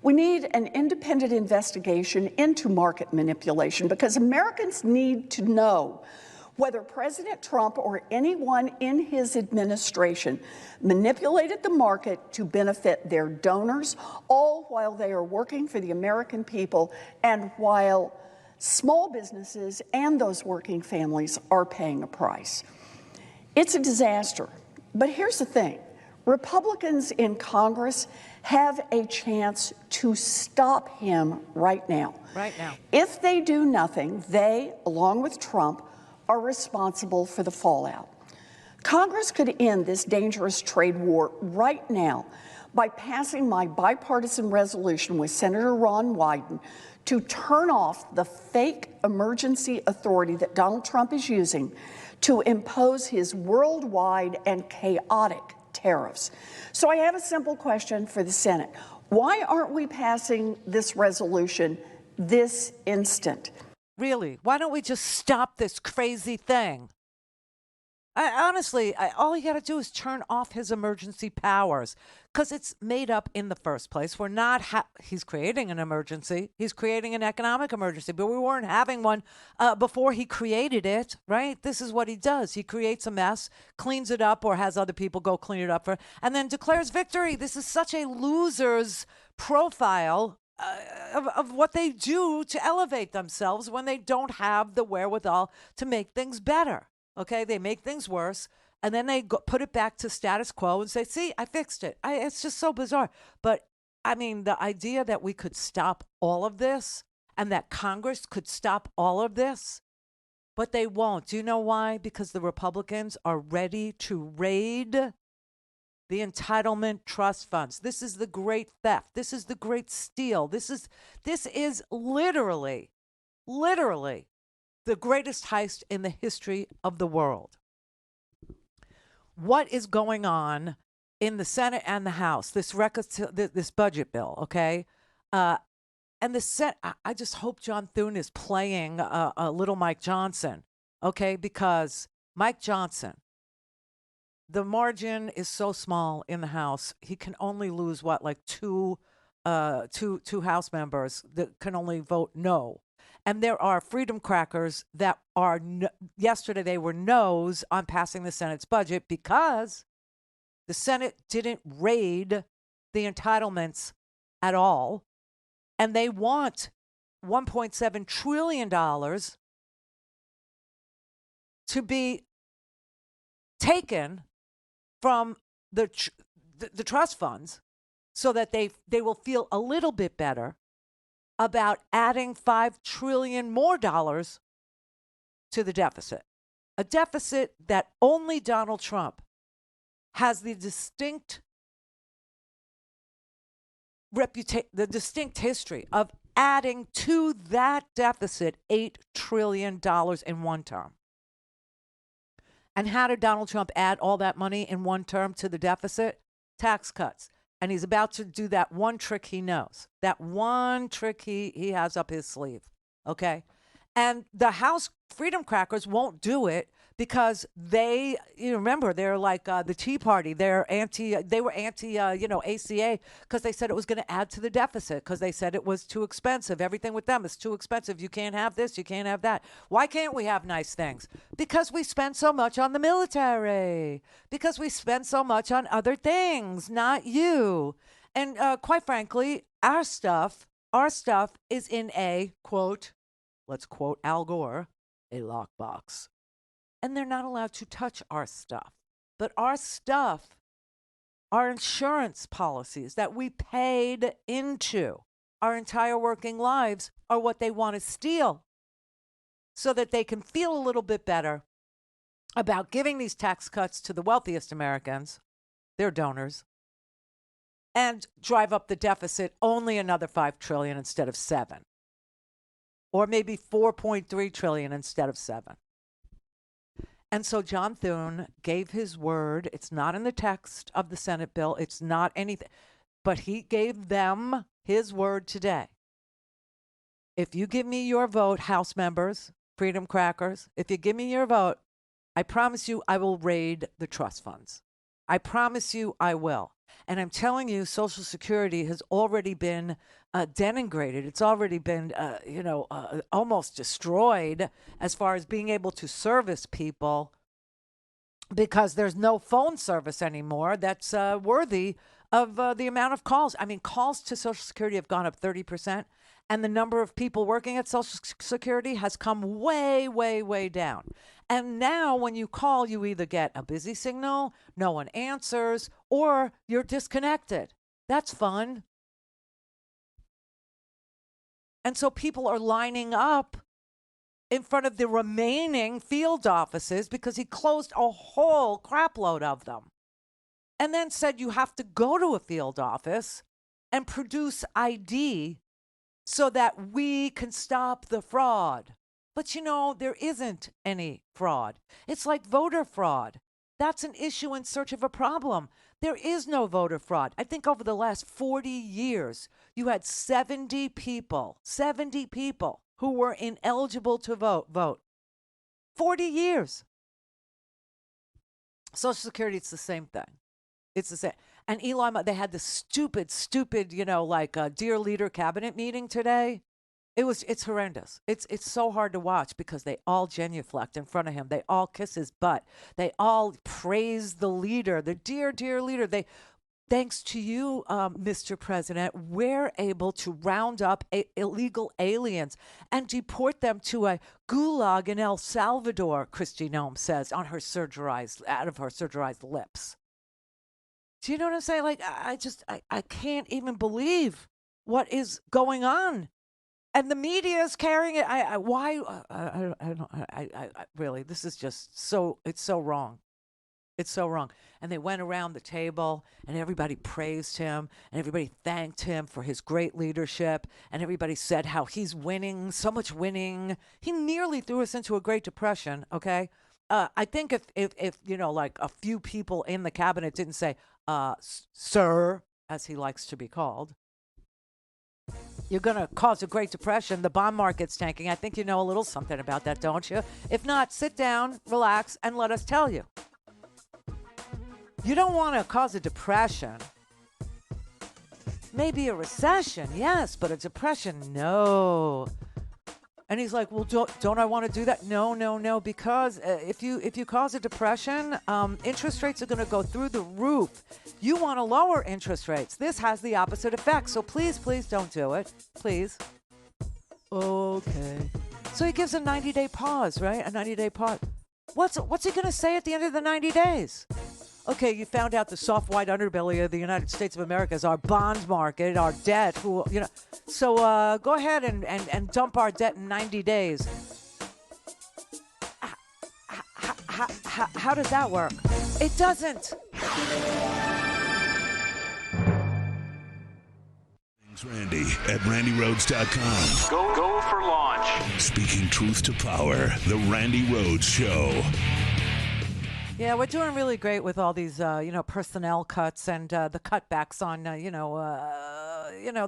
We need an independent investigation into market manipulation because Americans need to know whether President Trump or anyone in his administration manipulated the market to benefit their donors, all while they are working for the American people and while small businesses and those working families are paying a price. It's a disaster. But here's the thing. Republicans in Congress have a chance to stop him right now. Right now. If they do nothing, they, along with Trump, are responsible for the fallout. Congress could end this dangerous trade war right now by passing my bipartisan resolution with Senator Ron Wyden to turn off the fake emergency authority that Donald Trump is using to impose his worldwide and chaotic tariffs. So I have a simple question for the Senate. Why aren't we passing this resolution this instant? Really? Why don't we just stop this crazy thing? Honestly, all you got to do is turn off his emergency powers because it's made up in the first place. We're not, he's creating an emergency. He's creating an economic emergency, but we weren't having one before he created it, right? This is what he does. He creates a mess, cleans it up, or has other people go clean it up for, and then declares victory. This is such a loser's profile of what they do to elevate themselves when they don't have the wherewithal to make things better. Okay, they make things worse, and then they put it back to status quo and say, see, I fixed it. It's just so bizarre. But, I mean, the idea that we could stop all of this and that Congress could stop all of this, but they won't. Do you know why? Because the Republicans are ready to raid the entitlement trust funds. This is the great theft. This is the great steal. This is literally the greatest heist in the history of the world. What is going on in the Senate and the House? This budget bill, okay? And the Senate, I just hope John Thune is playing a little Mike Johnson, okay? Because Mike Johnson, the margin is so small in the House. He can only lose two House members that can only vote no. And there are freedom crackers that are, yesterday they were no's on passing the Senate's budget because the Senate didn't raid the entitlements at all. And they want $1.7 trillion to be taken from the trust funds so that they will feel a little bit better about adding $5 trillion more dollars to the deficit. A deficit that only Donald Trump has the distinct history of adding to that deficit $8 trillion in one term. And how did Donald Trump add all that money in one term to the deficit? Tax cuts. And he's about to do that one trick he knows, that one trick he has up his sleeve, okay? And the House Freedom Crackers won't do it because they, remember, they're like the Tea Party. They were anti, ACA because they said it was going to add to the deficit because they said it was too expensive. Everything with them is too expensive. You can't have this. You can't have that. Why can't we have nice things? Because we spend so much on the military. Because we spend so much on other things, not you. And quite frankly, our stuff is in a, quote, let's quote Al Gore, a lockbox. And they're not allowed to touch our stuff. But our stuff, our insurance policies that we paid into our entire working lives are what they want to steal so that they can feel a little bit better about giving these tax cuts to the wealthiest Americans, their donors, and drive up the deficit only another $5 trillion instead of $7. Or maybe $4.3 trillion instead of $7. And so John Thune gave his word. It's not in the text of the Senate bill. It's not anything. But he gave them his word today. If you give me your vote, House members, Freedom Crackers, if you give me your vote, I promise you I will raid the trust funds. I promise you I will. And I'm telling you, Social Security has already been denigrated. It's already been, almost destroyed as far as being able to service people because there's no phone service anymore that's worthy of the amount of calls. I mean, calls to Social Security have gone up 30%, and the number of people working at Social Security has come way, way, way down. And now when you call, you either get a busy signal, no one answers, or you're disconnected. That's fun. And so people are lining up in front of the remaining field offices because he closed a whole crapload of them. And then said you have to go to a field office and produce ID so that we can stop the fraud. But there isn't any fraud. It's like voter fraud. That's an issue in search of a problem. There is no voter fraud. I think over the last 40 years, you had 70 people who were ineligible to vote. 40 years. Social Security, it's the same thing. It's the same. And Elon, they had this stupid, dear leader cabinet meeting today. It's horrendous. It's so hard to watch because they all genuflect in front of him. They all kiss his butt. They all praise the leader, the dear leader. Thanks to you, Mr. President, we're able to round up illegal aliens and deport them to a gulag in El Salvador, Kristi Noem says out of her surgerized lips. Do you know what I'm saying? Like, I can't even believe what is going on. And the media is carrying it. Really, this is just it's so wrong. It's so wrong. And they went around the table and everybody praised him and everybody thanked him for his great leadership. And everybody said how he's winning, so much winning. He nearly threw us into a Great Depression, okay? I think if like a few people in the cabinet didn't say, sir, as he likes to be called, you're going to cause a Great Depression. The bond market's tanking. I think you know a little something about that, don't you? If not, sit down, relax, and let us tell you. You don't want to cause a depression. Maybe a recession, yes, but a depression, no. And he's like, well, don't I want to do that? No, because if you cause a depression, interest rates are going to go through the roof. You want to lower interest rates. This has the opposite effect. So please don't do it. Please. Okay. So he gives a 90-day pause, right? A 90-day pause. What's he going to say at the end of the 90 days? Okay, you found out the soft white underbelly of the United States of America is our bond market, our debt. So go ahead and dump our debt in 90 days. How does that work? It doesn't. Randy at RandyRhodes.com. Go for launch. Speaking truth to power, the Randi Rhodes Show. Yeah, we're doing really great with all these, personnel cuts and the cutbacks on,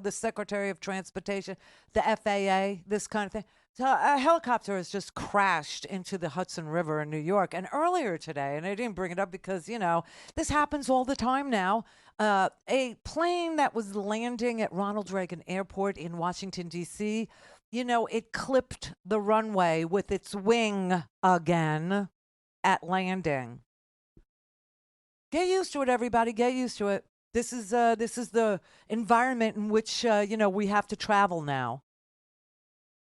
the Secretary of Transportation, the FAA, this kind of thing. So a helicopter has just crashed into the Hudson River in New York. And earlier today, and I didn't bring it up because, this happens all the time now, a plane that was landing at Ronald Reagan Airport in Washington, D.C., it clipped the runway with its wing again at landing. Get used to it, everybody. Get used to it. This is the environment in which we have to travel now.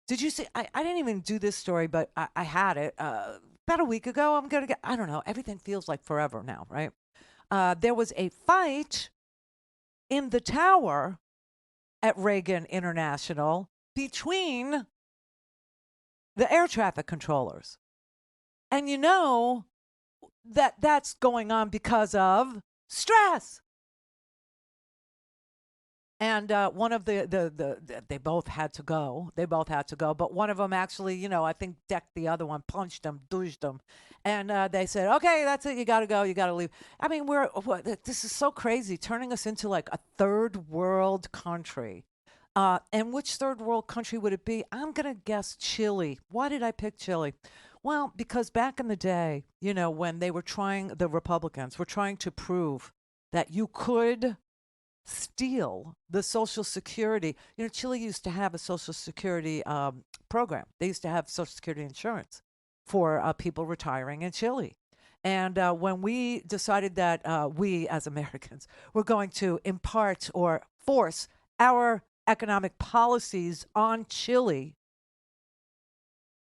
Did you see? I didn't even do this story, but I had it about a week ago. I don't know. Everything feels like forever now, right? There was a fight in the tower at Reagan International between the air traffic controllers. And that's going on because of stress. And one of they both had to go. But one of them actually, I think decked the other one, punched him, douched him. And they said, okay, that's it. You got to go. You got to leave. I mean, this is so crazy, turning us into like a third world country. And which third world country would it be? I'm going to guess Chile. Why did I pick Chile? Well, because back in the day, when the Republicans were trying to prove that you could steal the Social Security. Chile used to have a Social Security program. They used to have Social Security insurance for people retiring in Chile. And when we decided that we, as Americans, were going to impart or force our economic policies on Chile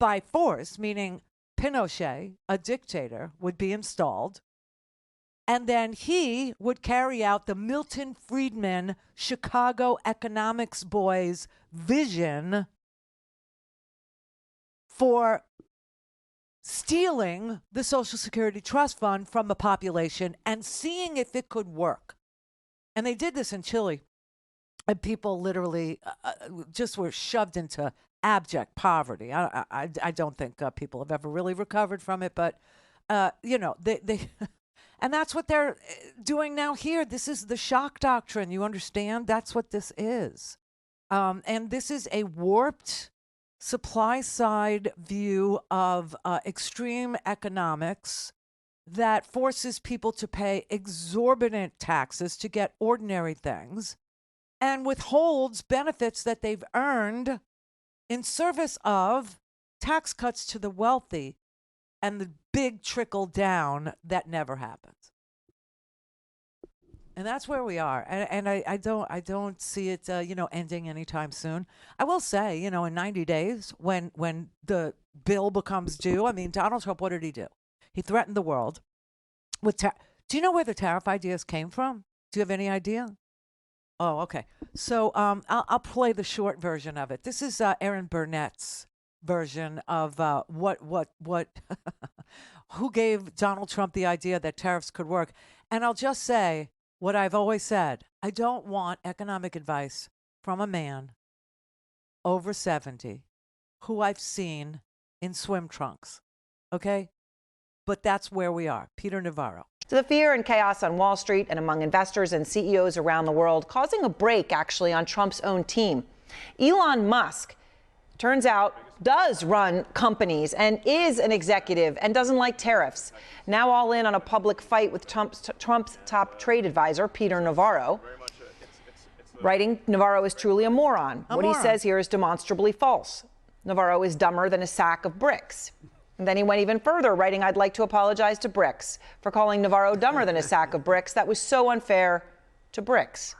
by force, meaning Pinochet, a dictator, would be installed. And then he would carry out the Milton Friedman Chicago economics boys' vision for stealing the Social Security Trust Fund from the population and seeing if it could work. And they did this in Chile. And people literally just were shoved into abject poverty. I don't think people have ever really recovered from it, but, they and that's what they're doing now here. This is the shock doctrine. You understand? That's what this is. And this is a warped supply side view of extreme economics that forces people to pay exorbitant taxes to get ordinary things and withholds benefits that they've earned in service of tax cuts to the wealthy and the big trickle down that never happens. And that's where we are. And I don't see it, ending anytime soon. I will say, in 90 days, when the bill becomes due, Donald Trump, what did he do? He threatened the world with do you know where the tariff ideas came from? Do you have any idea? Oh, okay. So I'll play the short version of it. This is Aaron Burnett's version of what who gave Donald Trump the idea that tariffs could work. And I'll just say what I've always said. I don't want economic advice from a man over 70 who I've seen in swim trunks. Okay? But that's where we are. Peter Navarro. So the fear and chaos on Wall Street and among investors and CEOs around the world causing a break, actually, on Trump's own team. Elon Musk, turns out, does run companies and is an executive and doesn't like tariffs. Now all in on a public fight with Trump's top trade advisor, Peter Navarro. Writing, Navarro is truly a moron. What he says here is demonstrably false. Navarro is dumber than a sack of bricks. And then he went even further, writing, I'd like to apologize to Bricks for calling Navarro dumber than a sack of bricks. That was so unfair to Bricks.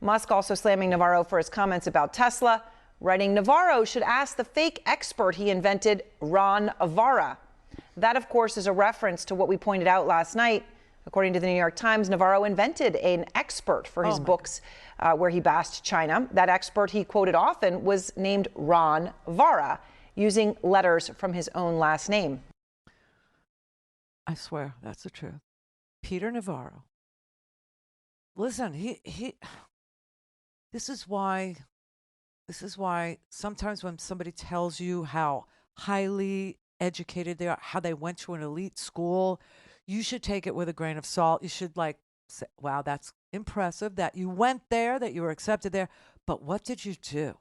Musk also slamming Navarro for his comments about Tesla, writing, Navarro should ask the fake expert he invented, Ron Avara. That, of course, is a reference to what we pointed out last night. According to the New York Times, Navarro invented an expert for his books where he bashed China. That expert he quoted often was named Ron Avara, using letters from his own last name. I swear, that's the truth. Peter Navarro. Listen, this is why sometimes when somebody tells you how highly educated they are, how they went to an elite school, you should take it with a grain of salt. You should say, wow, that's impressive that you went there, that you were accepted there. But what did you do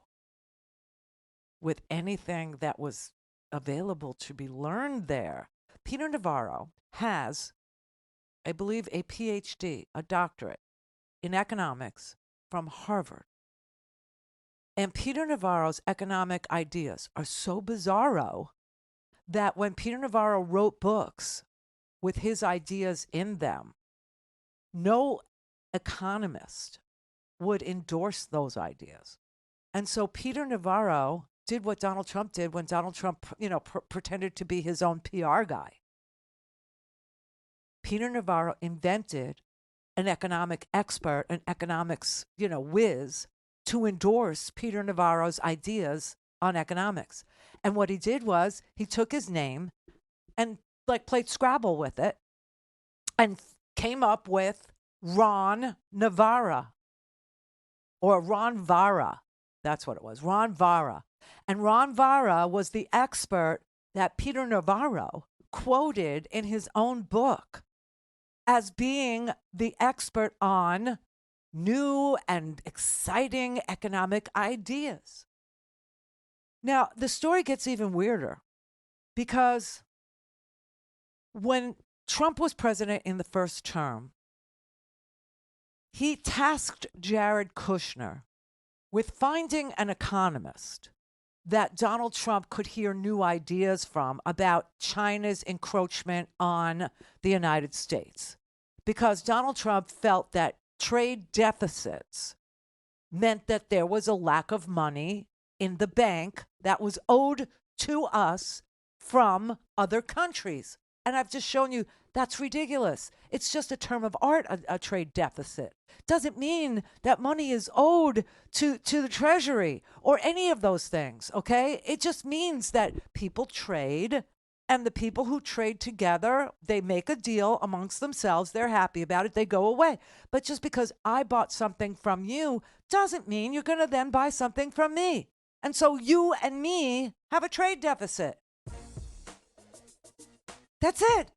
with anything that was available to be learned there? Peter Navarro has, I believe, a PhD, a doctorate in economics from Harvard. And Peter Navarro's economic ideas are so bizarro that when Peter Navarro wrote books with his ideas in them, no economist would endorse those ideas. And so Peter Navarro did what Donald Trump did when Donald Trump, pretended to be his own PR guy. Peter Navarro invented an economic expert, an economics, whiz, to endorse Peter Navarro's ideas on economics. And what he did was he took his name and played Scrabble with it and came up with Ron Navarra or Ron Vara. That's what it was, Ron Vara. And Ron Vara was the expert that Peter Navarro quoted in his own book as being the expert on new and exciting economic ideas. Now, the story gets even weirder because when Trump was president in the first term, he tasked Jared Kushner with finding an economist that Donald Trump could hear new ideas from about China's encroachment on the United States. Because Donald Trump felt that trade deficits meant that there was a lack of money in the bank that was owed to us from other countries. And I've just shown you that's ridiculous. It's just a term of art, a trade deficit. Doesn't mean that money is owed to the Treasury or any of those things, okay? It just means that people trade, and the people who trade together, they make a deal amongst themselves. They're happy about it. They go away. But just because I bought something from you doesn't mean you're going to then buy something from me. And so you and me have a trade deficit. That's it.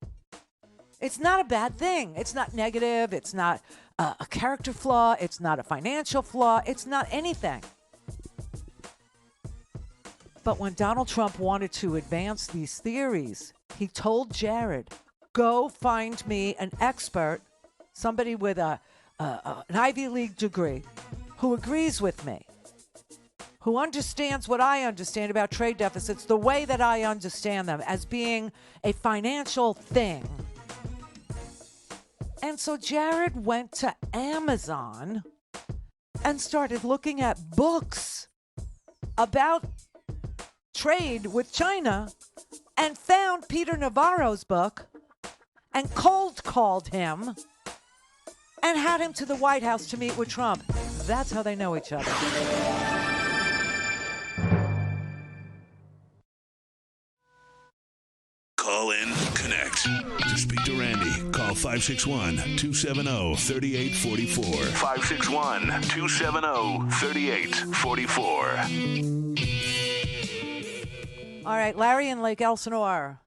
It's not a bad thing. It's not negative. It's not a character flaw. It's not a financial flaw. It's not anything. But when Donald Trump wanted to advance these theories, he told Jared, go find me an expert, somebody with an Ivy League degree, who agrees with me, who understands what I understand about trade deficits the way that I understand them, as being a financial thing. And so Jared went to Amazon and started looking at books about trade with China and found Peter Navarro's book and cold called him and had him to the White House to meet with Trump. That's how they know each other. Call in, connect. To speak to Randi, call 561-270-3844. 561-270-3844. All right, Larry in Lake Elsinore.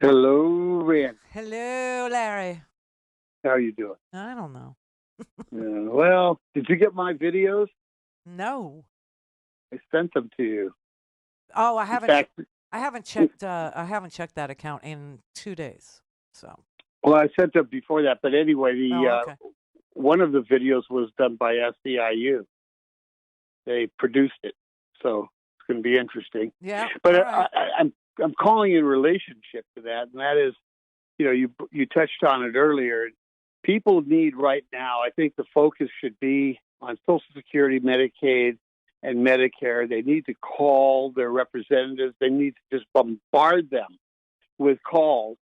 Hello, Rand. Hello, Larry. How are you doing? I don't know. Well, did you get my videos? No. I sent them to you. Oh, I haven't. In fact, I haven't checked. I haven't checked that account in 2 days. So. Well, I sent them before that, but anyway, okay. One of the videos was done by SEIU. They produced it, so it's going to be interesting. Yeah. But right. I'm calling in relationship to that, and that is, you touched on it earlier. People need right now, I think the focus should be on Social Security, Medicaid, and Medicare. They need to call their representatives. They need to just bombard them with calls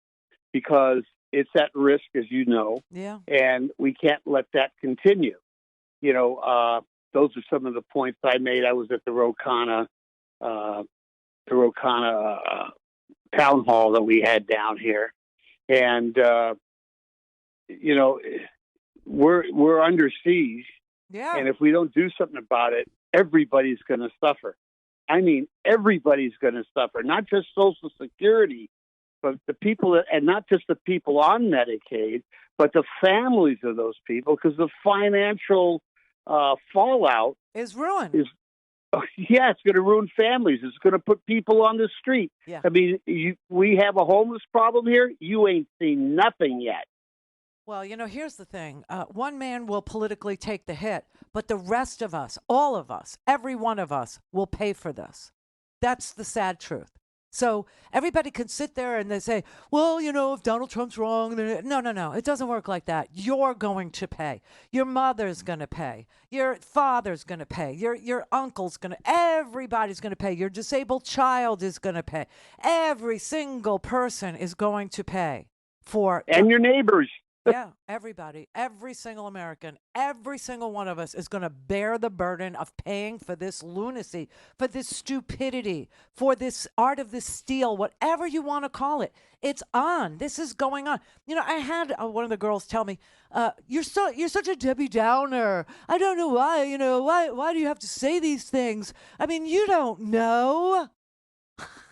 because it's at risk, as you know. Yeah. And we can't let that continue. Those are some of the points I made. I was at the Ro Khanna town hall that we had down here, and we're under siege. Yeah. And if we don't do something about it, everybody's going to suffer. I mean, everybody's going to suffer, not just Social Security, but the people, and not just the people on Medicaid, but the families of those people, because the financial fallout is ruined. It's going to ruin families. It's going to put people on the street. Yeah. I mean, we have a homeless problem here. You ain't seen nothing yet. Well, here's the thing. One man will politically take the hit, but the rest of us, all of us, every one of us will pay for this. That's the sad truth. So everybody can sit there and they say, well, if Donald Trump's wrong, then no. It doesn't work like that. You're going to pay. Your mother's going to pay. Your father's going to pay. Your uncle's going to, everybody's going to pay. Your disabled child is going to pay. Every single person is going to pay for. And your neighbors. Yeah, everybody, every single American, every single one of us is going to bear the burden of paying for this lunacy, for this stupidity, for this art of the steal, whatever you want to call it. It's on. This is going on. I had one of the girls tell me, you're such a Debbie Downer. I don't know why, why do you have to say these things? I mean, you don't know.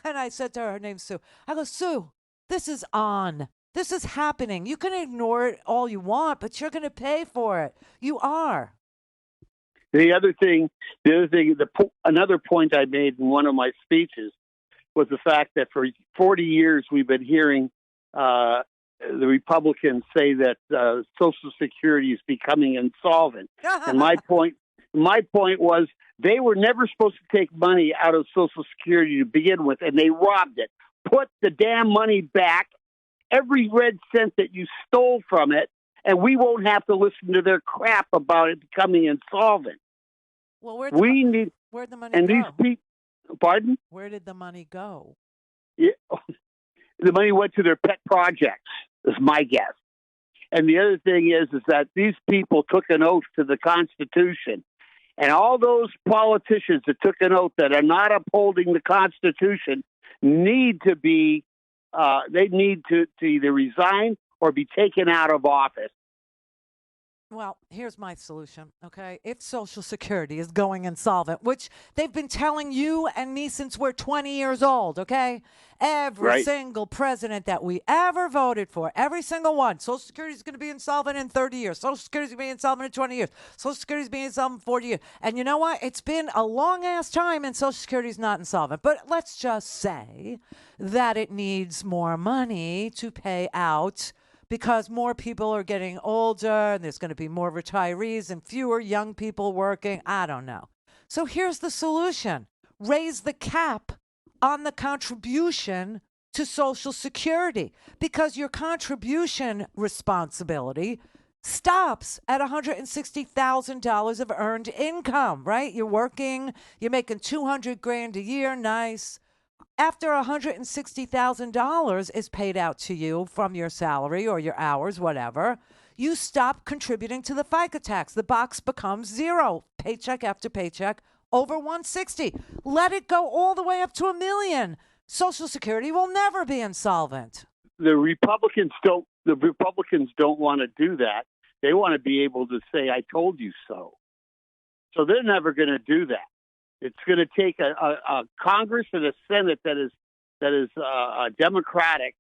And I said to her name's Sue. I go, Sue, this is on. This is happening. You can ignore it all you want, but you're going to pay for it. You are. Another point I made in one of my speeches was the fact that for 40 years we've been hearing the Republicans say that Social Security is becoming insolvent. And my point was they were never supposed to take money out of Social Security to begin with, and they robbed it. Put the damn money back. Every red cent that you stole from it, and we won't have to listen to their crap about it becoming insolvent. Well, where'd the money and go? these people, pardon? Where did the money go? Yeah, the money went to their pet projects, is my guess. And the other thing is that these people took an oath to the Constitution. And all those politicians that took an oath that are not upholding the Constitution need to be, they need to either resign or be taken out of office. Well, here's my solution, okay? If Social Security is going insolvent, which they've been telling you and me since we're 20 years old, okay? Every single president that we ever voted for, every single one, Social Security is going to be insolvent in 30 years. Social Security is going to be insolvent in 20 years. Social Security is being insolvent in 40 years. And you know what? It's been a long-ass time and Social Security is not insolvent. But let's just say that it needs more money to pay out because more people are getting older and there's going to be more retirees and fewer young people working. I don't know. So here's the solution. Raise the cap on the contribution to Social Security because your contribution responsibility stops at $160,000 of earned income, right? You're working, you're making $200,000 a year, nice. After $160,000 is paid out to you from your salary or your hours, whatever, you stop contributing to the FICA tax. The box becomes zero, paycheck after paycheck, over 160. Let it go all the way up to $1 million. Social Security will never be insolvent. The Republicans don't want to do that. They want to be able to say, I told you so. So they're never going to do that. It's going to take a Congress and a Senate that is Democratic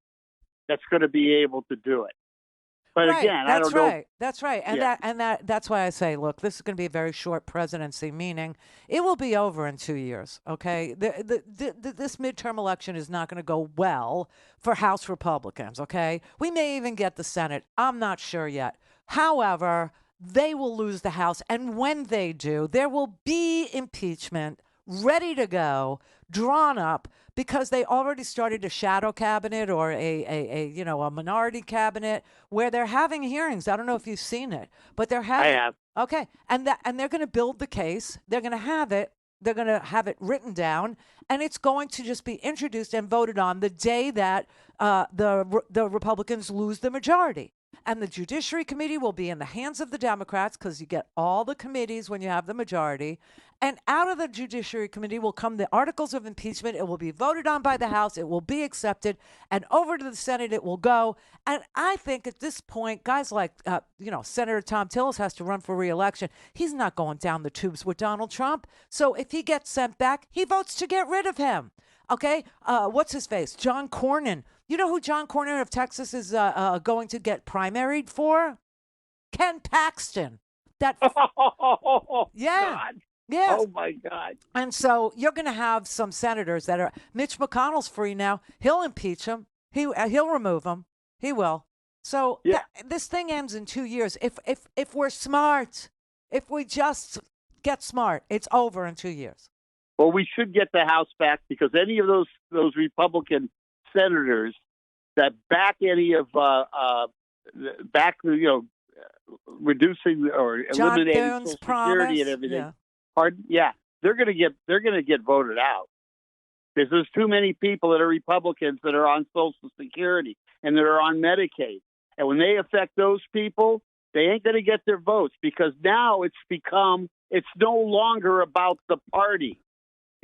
that's going to be able to do it. But again, I don't know. That's right. And that's why I say, look, this is going to be a very short presidency, meaning it will be over in 2 years, okay? This midterm election is not going to go well for House Republicans, okay? We may even get the Senate. I'm not sure yet. However, they will lose the House. And when they do, there will be impeachment ready to go, drawn up, because they already started a shadow cabinet or a minority cabinet where they're having hearings. I don't know if you've seen it, but they're having. I have. Okay. And they're going to build the case. They're going to have it. They're going to have it written down, and it's going to just be introduced and voted on the day that the Republicans lose the majority. And the Judiciary Committee will be in the hands of the Democrats because you get all the committees when you have the majority. And out of the Judiciary Committee will come the articles of impeachment. It will be voted on by the House. It will be accepted. And over to the Senate it will go. And I think at this point, guys like, Senator Tom Tillis has to run for re-election. He's not going down the tubes with Donald Trump. So if he gets sent back, he votes to get rid of him. Okay? What's his face? John Cornyn. You know who John Cornyn of Texas is going to get primaried for? Ken Paxton. Yeah. God. Yes. Oh, my God. And so you're going to have some senators that are – Mitch McConnell's free now. He'll impeach him. He'll remove him. He will. So this thing ends in 2 years. If we're smart, if we just get smart, it's over in 2 years. Well, we should get the House back because any of those Republican senators that back any of reducing or John eliminating Thun's Social promise. Security and everything. Yeah. Pardon? Yeah, they're going to get voted out because there's too many people that are Republicans that are on Social Security and that are on Medicaid, and when they affect those people, they ain't going to get their votes because now it's no longer about the party.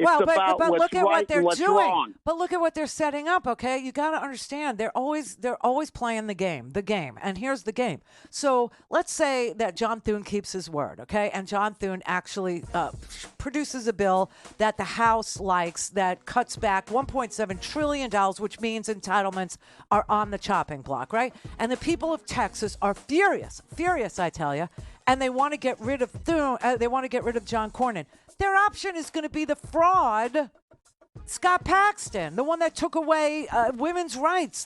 It's about what's look at right what they're and what's doing. wrong. But look at what they're setting up, okay? You got to understand, they're always playing the game. And here's the game. So let's say that John Thune keeps his word, okay? And John Thune actually produces a bill that the House likes that cuts back $1.7 trillion, which means entitlements are on the chopping block, right? And the people of Texas are furious, I tell you, and they want to get rid of Thune. They want to get rid of John Cornyn. Their option is going to be the fraud, Scott Paxton, the one that took away women's rights.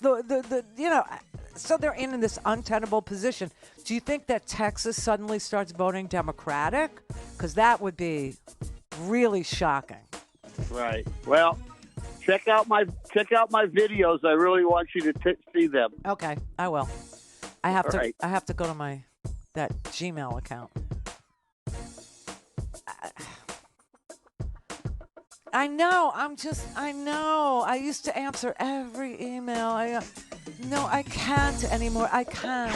So they're in this untenable position. Do you think that Texas suddenly starts voting Democratic? Because that would be really shocking. Right. Well, check out my videos. I really want you to see them. Okay, I will. I have to go to that Gmail account. I know. I know. I used to answer every email. No, I can't anymore. I can't.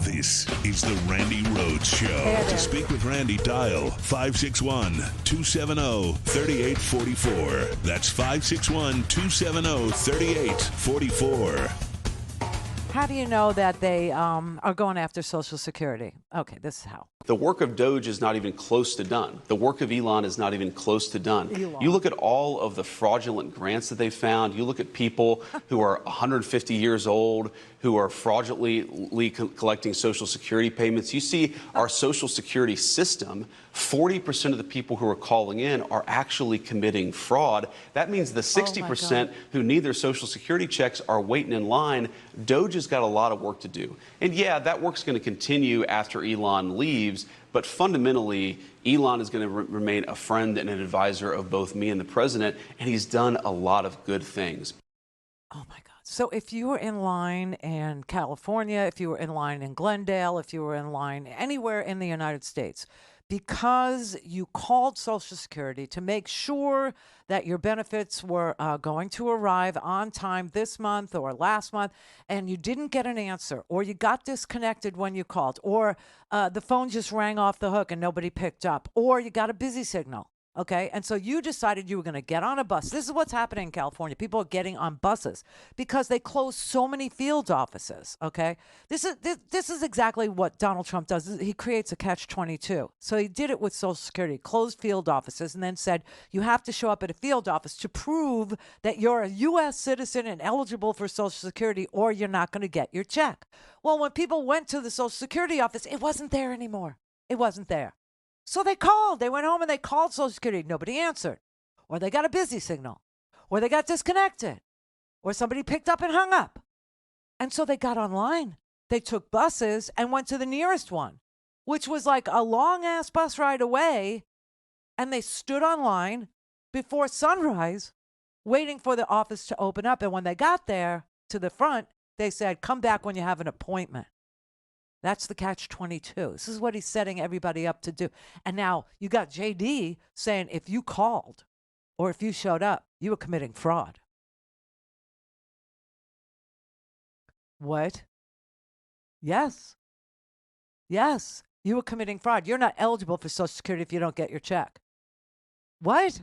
This is the Randi Rhodes Show. To speak with Randi, dial 561-270-3844. That's 561-270-3844. How do you know that they are going after Social Security? Okay, this is how. The work of Doge is not even close to done. The work of Elon is not even close to done. You look at all of the fraudulent grants that they found. You look at people who are 150 years old, who are fraudulently collecting Social Security payments. You see our Social Security system, 40% of the people who are calling in are actually committing fraud. That means the 60% who need their Social Security checks are waiting in line. Doge has got a lot of work to do. And yeah, that work's going to continue after Elon leaves. But fundamentally, Elon is going to remain a friend and an advisor of both me and the president, and he's done a lot of good things. Oh, my God. So if you were in line in California, if you were in line in Glendale, if you were in line anywhere in the United States, because you called Social Security to make sure that your benefits were going to arrive on time this month or last month, and you didn't get an answer, or you got disconnected when you called, or the phone just rang off the hook and nobody picked up, or you got a busy signal. Okay. And so you decided you were going to get on a bus. This is what's happening in California. People are getting on buses because they close so many field offices. Okay. This is exactly what Donald Trump does. He creates a catch-22. So he did it with Social Security, closed field offices, and then said, you have to show up at a field office to prove that you're a U.S. citizen and eligible for Social Security, or you're not going to get your check. Well, when people went to the Social Security office, it wasn't there anymore. It wasn't there. So they called. They went home and they called Social Security. Nobody answered. Or they got a busy signal. Or they got disconnected. Or somebody picked up and hung up. And so they got online. They took buses and went to the nearest one, which was like a long-ass bus ride away. And they stood online before sunrise, waiting for the office to open up. And when they got there to the front, they said, come back when you have an appointment. That's the catch-22. This is what he's setting everybody up to do. And now you got JD saying if you called or if you showed up, you were committing fraud. What? Yes. Yes, you were committing fraud. You're not eligible for Social Security if you don't get your check. What?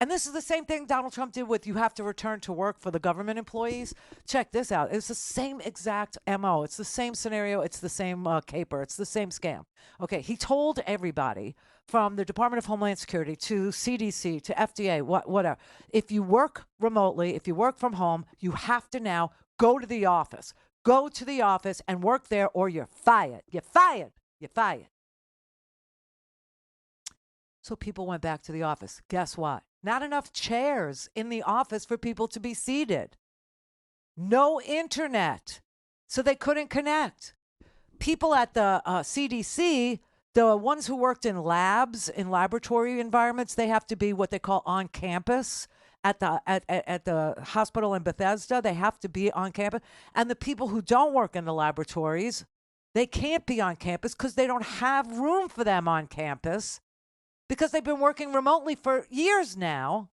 And this is the same thing Donald Trump did with you have to return to work for the government employees. Check this out. It's the same exact MO. It's the same scenario. It's the same caper. It's the same scam. Okay, he told everybody from the Department of Homeland Security to CDC to FDA, whatever, if you work remotely, if you work from home, you have to now go to the office. Go to the office and work there or you're fired. You're fired. You're fired. So people went back to the office. Guess what? Not enough chairs in the office for people to be seated. No internet. So they couldn't connect. People at the CDC, the ones who worked in labs, in laboratory environments, they have to be what they call on campus. At the hospital in Bethesda, they have to be on campus. And the people who don't work in the laboratories, they can't be on campus because they don't have room for them on campus. Because they've been working remotely for years now,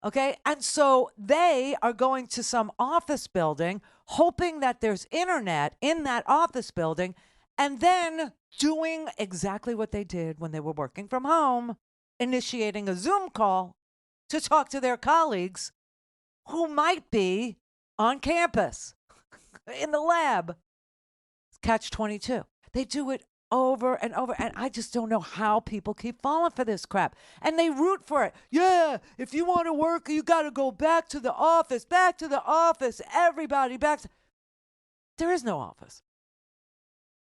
okay? And so they are going to some office building, hoping that there's internet in that office building, and then doing exactly what they did when they were working from home, initiating a Zoom call to talk to their colleagues who might be on campus in the lab. Catch-22. They do it over and over, and I just don't know how people keep falling for this crap. And they root for it. Yeah, if you want to work, you got to go back to the office, everybody back to... There is no office.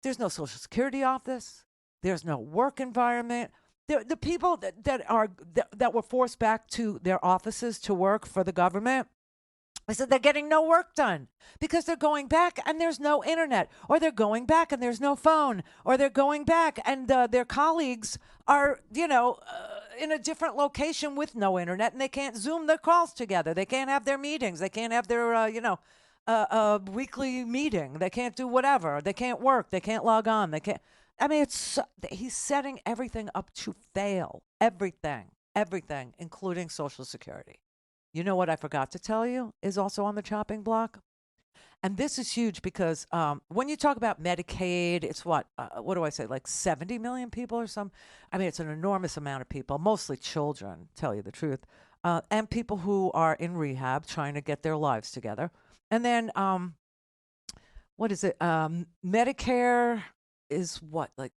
There's no Social Security office. There's no work environment. The people that were forced back to their offices to work for the government, I said they're getting no work done because they're going back and there's no internet, or they're going back and there's no phone, or they're going back and their colleagues are, in a different location with no internet, and they can't Zoom their calls together. They can't have their meetings. They can't have their, a weekly meeting. They can't do whatever. They can't work. They can't log on. They can't. I mean, he's setting everything up to fail. Everything, including Social Security. You know what I forgot to tell you is also on the chopping block? And this is huge because when you talk about Medicaid, it's what do I say, like 70 million people or some? I mean, it's an enormous amount of people, mostly children, tell you the truth, and people who are in rehab trying to get their lives together. And then, what is it? Medicare is what, like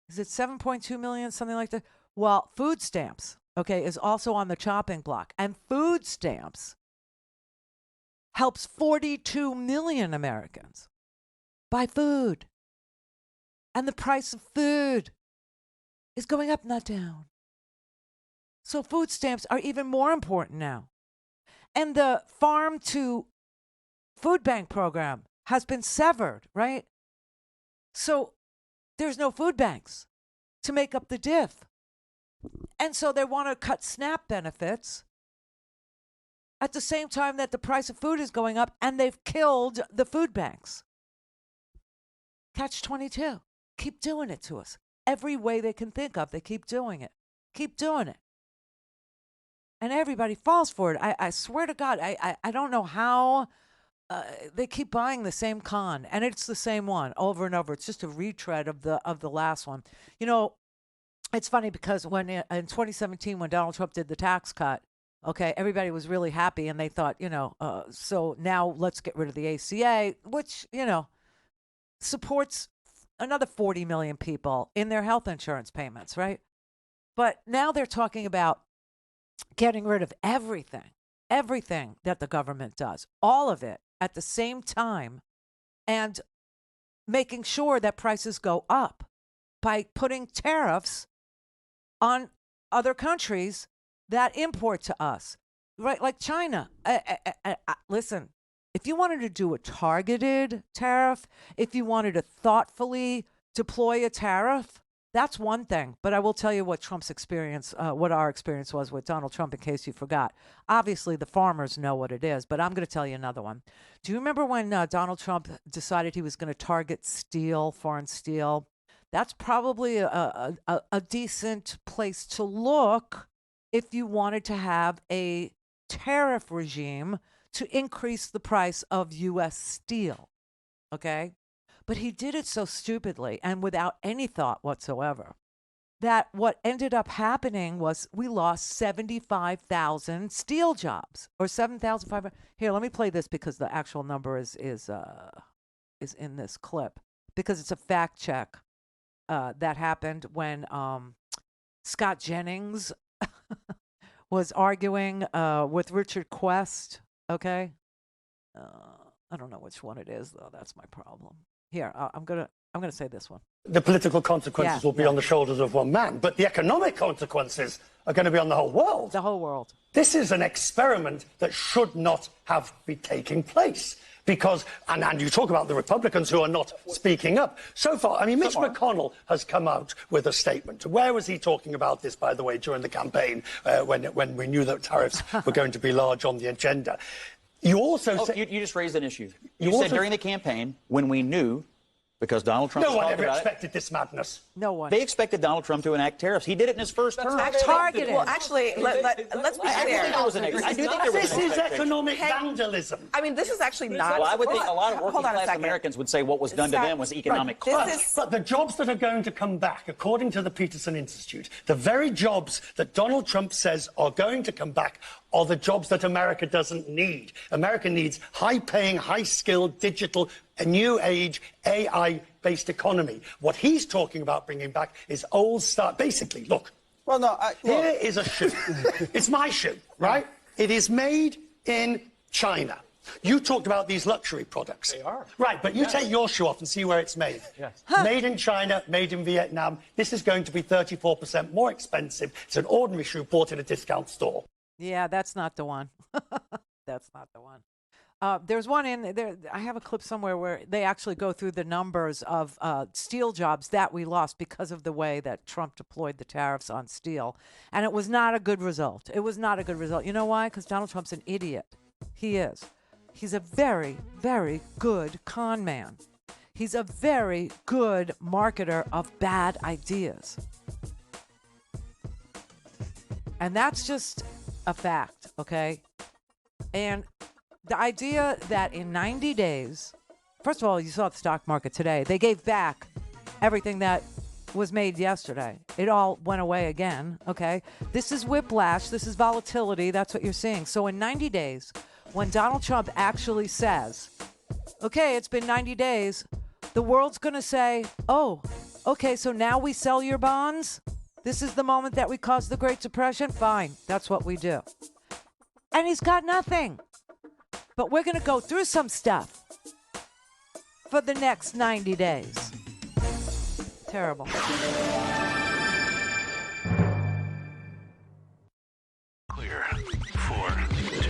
is it 7.2 million, something like that? Well, food stamps, okay, is also on the chopping block. And food stamps helps 42 million Americans buy food. And the price of food is going up, not down. So food stamps are even more important now. And the farm to food bank program has been severed, right? So there's no food banks to make up the diff. And so they want to cut SNAP benefits at the same time that the price of food is going up, and they've killed the food banks. Catch-22. Keep doing it to us. Every way they can think of, they keep doing it. Keep doing it. And everybody falls for it. I swear to God, I don't know how they keep buying the same con, and it's the same one over and over. It's just a retread of the last one. You know, it's funny because when in 2017, when Donald Trump did the tax cut, okay, everybody was really happy, and they thought, so now let's get rid of the ACA, which, supports another 40 million people in their health insurance payments, right? But now they're talking about getting rid of everything that the government does, all of it at the same time, and making sure that prices go up by putting tariffs on other countries that import to us, right? Like China. Listen, if you wanted to do a targeted tariff, if you wanted to thoughtfully deploy a tariff, that's one thing. But I will tell you what Trump's experience, what our experience was with Donald Trump, in case you forgot. Obviously, the farmers know what it is, but I'm going to tell you another one. Do you remember when Donald Trump decided he was going to target steel, foreign steel? That's probably a decent place to look if you wanted to have a tariff regime to increase the price of U.S. steel, okay? But he did it so stupidly and without any thought whatsoever that what ended up happening was we lost 75,000 steel jobs, or 7,500. Here, let me play this because the actual number is in this clip, because it's a fact check that happened when Scott Jennings was arguing with Richard Quest. Okay, I don't know which one it is though. That's my problem. Here, I'm gonna say this one. The political consequences will be on the shoulders of one man, but the economic consequences are going to be on the whole world. The whole world. This is an experiment that should not have been taking place. Because, and you talk about the Republicans who are not speaking up. So far, I mean, Mitch McConnell has come out with a statement. Where was he talking about this, by the way, during the campaign, when we knew that tariffs were going to be large on the agenda? You also you just raised an issue. You said during the campaign, when we knew, because Donald Trump no one ever expected this madness. No one. They expected Donald Trump to enact tariffs. He did it in his first term. Targeted. Well, actually, let's be fair. I do think there was this is economic vandalism. I mean, this is actually not. Well, I would think a lot of working-class Americans would say what was done to them was economic crunch. But the jobs that are going to come back, according to the Peterson Institute, the very jobs that Donald Trump says are going to come back are the jobs that America doesn't need. America needs high-paying, high-skilled, digital, a new age, AI-based economy. What he's talking about bringing back is old style. Basically, look. Well, no. Here is a shoe. It's my shoe, right? It is made in China. You talked about these luxury products. They are. Right, but you take your shoe off and see where it's made. Yes. Made in China, made in Vietnam. This is going to be 34% more expensive. It's an ordinary shoe bought in a discount store. Yeah, that's not the one. That's not the one. There's one in there. I have a clip somewhere where they actually go through the numbers of steel jobs that we lost because of the way that Trump deployed the tariffs on steel. And it was not a good result. It was not a good result. You know why? Because Donald Trump's an idiot. He is. He's a very, very good con man. He's a very good marketer of bad ideas. And that's just a fact, okay? And the idea that in 90 days, first of all, you saw the stock market today. They gave back everything that was made yesterday. It all went away again, okay? This is whiplash. This is volatility. That's what you're seeing. So in 90 days, when Donald Trump actually says, okay, it's been 90 days, the world's going to say, oh, okay, so now we sell your bonds? This is the moment that we caused the Great Depression? Fine, that's what we do. And he's got nothing. But we're going to go through some stuff for the next 90 days. Terrible. Clear.